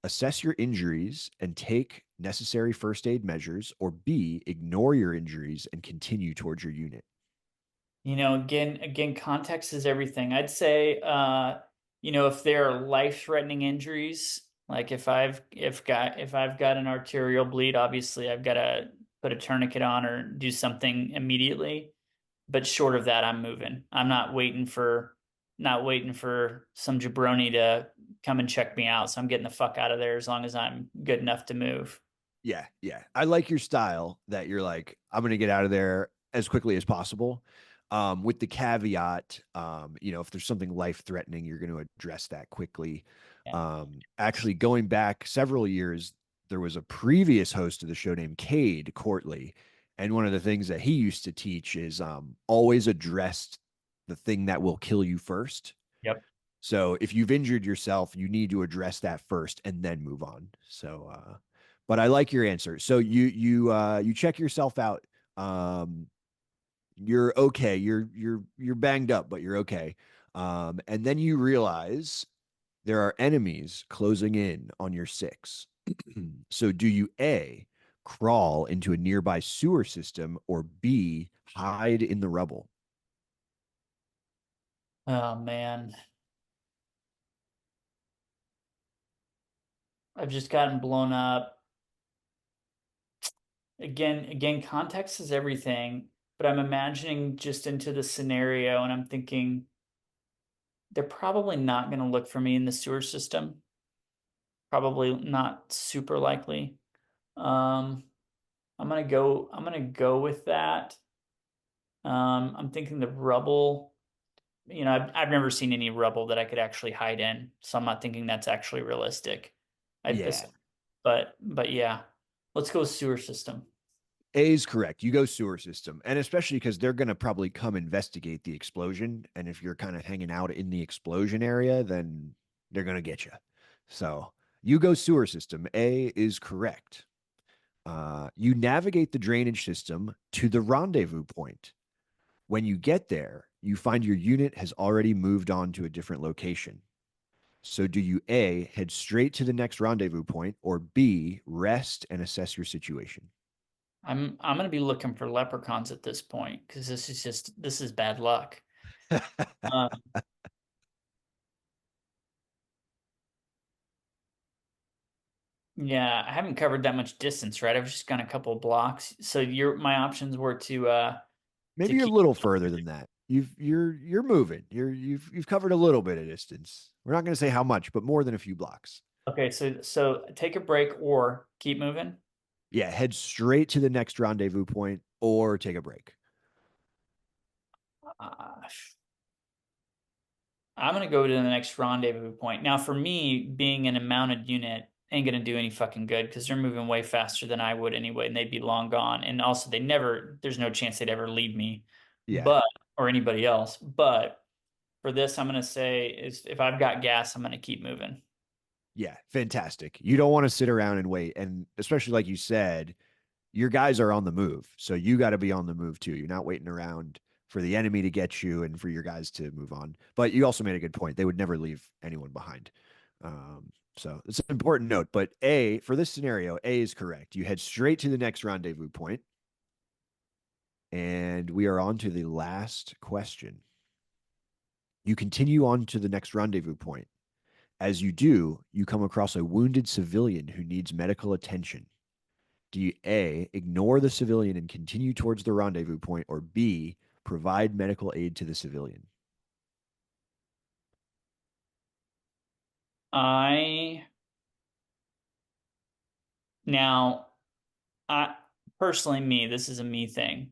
assess your injuries and take necessary first aid measures, or B, ignore your injuries and continue towards your unit? Again, context is everything. I'd say, if there are life-threatening injuries, like if I've got an arterial bleed, obviously I've got to put a tourniquet on or do something immediately. But short of that, I'm moving. I'm not waiting for some jabroni to come and check me out. So I'm getting the fuck out of there as long as I'm good enough to move. Yeah, yeah. I like your style that you're like, I'm going to get out of there as quickly as possible. With the caveat, if there's something life threatening, you're going to address that quickly. Yeah. Actually, going back several years, there was a previous host of the show named Cade Courtley. And one of the things that he used to teach is always address the thing that will kill you first. Yep. So if you've injured yourself, you need to address that first and then move on. But I like your answer. So you check yourself out. Um, you're okay. You're banged up, but you're okay. And then you realize there are enemies closing in on your six. So do you A, crawl into a nearby sewer system, or B, hide in the rubble? Oh man, I've just gotten blown up. Again, context is everything, but I'm imagining just into the scenario and I'm thinking they're probably not going to look for me in the sewer system. Probably not super likely. Um, I'm gonna go with that. I'm thinking the rubble, I've never seen any rubble that I could actually hide in, so I'm not thinking that's actually realistic. I, Yeah, but yeah, let's go sewer system. A is correct. You go sewer system, and especially because they're going to probably come investigate the explosion. And if you're kind of hanging out in the explosion area, then they're going to get you. So you go sewer system. A is correct. You navigate the drainage system to the rendezvous point. When you get there, you find your unit has already moved on to a different location. So do you A, head straight to the next rendezvous point, or B, rest and assess your situation? I'm gonna be looking for leprechauns at this point because this is bad luck. Uh, yeah, I haven't covered that much distance, right? I've just gone a couple of blocks. So your my options were to to Maybe a keep. little further than that. You're moving. You've covered a little bit of distance. We're not going to say how much, but more than a few blocks. Okay, so take a break or keep moving. Yeah, head straight to the next rendezvous point or take a break. Uh, I'm gonna go to the next rendezvous point. Now, for me, being in a mounted unit ain't gonna do any fucking good because they're moving way faster than I would anyway, and they'd be long gone. And also, there's no chance they'd ever leave me, Yeah. but or anybody else. But for this, I'm gonna say is if I've got gas, I'm gonna keep moving. Yeah, fantastic. You don't want to sit around and wait. And especially like you said, your guys are on the move. So you got to be on the move too. You're not waiting around for the enemy to get you and for your guys to move on. But you also made a good point. They would never leave anyone behind. So it's an important note. But A, for this scenario, A is correct. You head straight to the next rendezvous point, and we are on to the last question. You continue on to the next rendezvous point. As you do, you come across a wounded civilian who needs medical attention. Do you A, ignore the civilian and continue towards the rendezvous point, or B, provide medical aid to the civilian? I now, I personally, this is a me thing.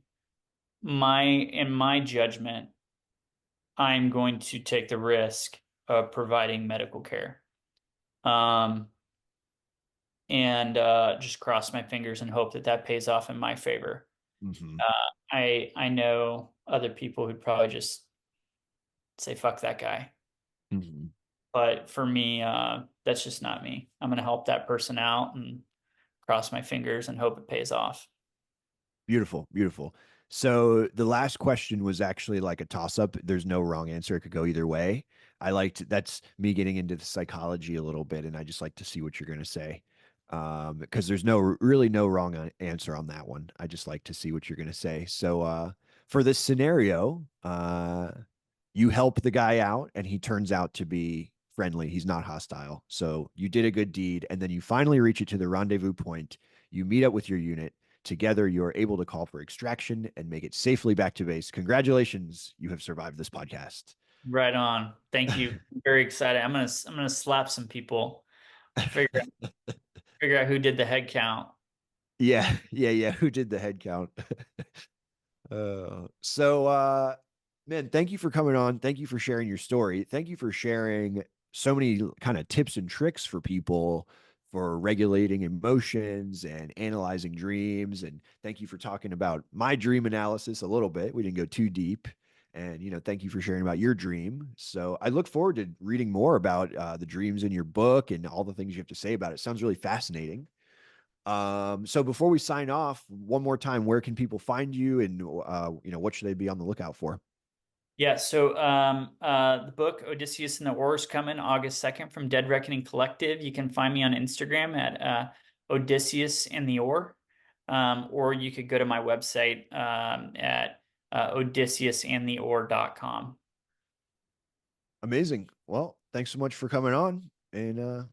In my judgment, I'm going to take the risk of providing medical care. Um, and just cross my fingers and hope that that pays off in my favor. Mm-hmm. I know other people who'd probably just say fuck that guy, Mm-hmm. but for me, that's just not me. I'm gonna help that person out and cross my fingers and hope it pays off. Beautiful, beautiful. So the last question was actually like a toss up. There's no wrong answer. It could go either way. That's me getting into the psychology a little bit, and I just like to see what you're going to say. Because there's really no wrong answer on that one. I just like to see what you're going to say. So, for this scenario, you help the guy out and he turns out to be friendly. He's not hostile. So you did a good deed. And then you finally reach it to the rendezvous point. You meet up with your unit. Together, you are able to call for extraction and make it safely back to base. Congratulations. You have survived this podcast. Right on. Thank you. I'm very excited. I'm gonna slap some people. Figure out who did the head count. Yeah. Yeah. Yeah. Who did the head count? Man, thank you for coming on. Thank you for sharing your story. Thank you for sharing so many kind of tips and tricks for people for regulating emotions and analyzing dreams. And thank you for talking about my dream analysis a little bit. We didn't go too deep. And, thank you for sharing about your dream. So I look forward to reading more about the dreams in your book and all the things you have to say about it. Sounds really fascinating. So before we sign off, one more time, where can people find you and what should they be on the lookout for? Yeah, so the book Odysseus and the Oar is coming August 2nd from Dead Reckoning Collective. You can find me on Instagram at Odysseus and the Oar, or you could go to my website at odysseusandtheoar.com. Amazing. Well, thanks so much for coming on and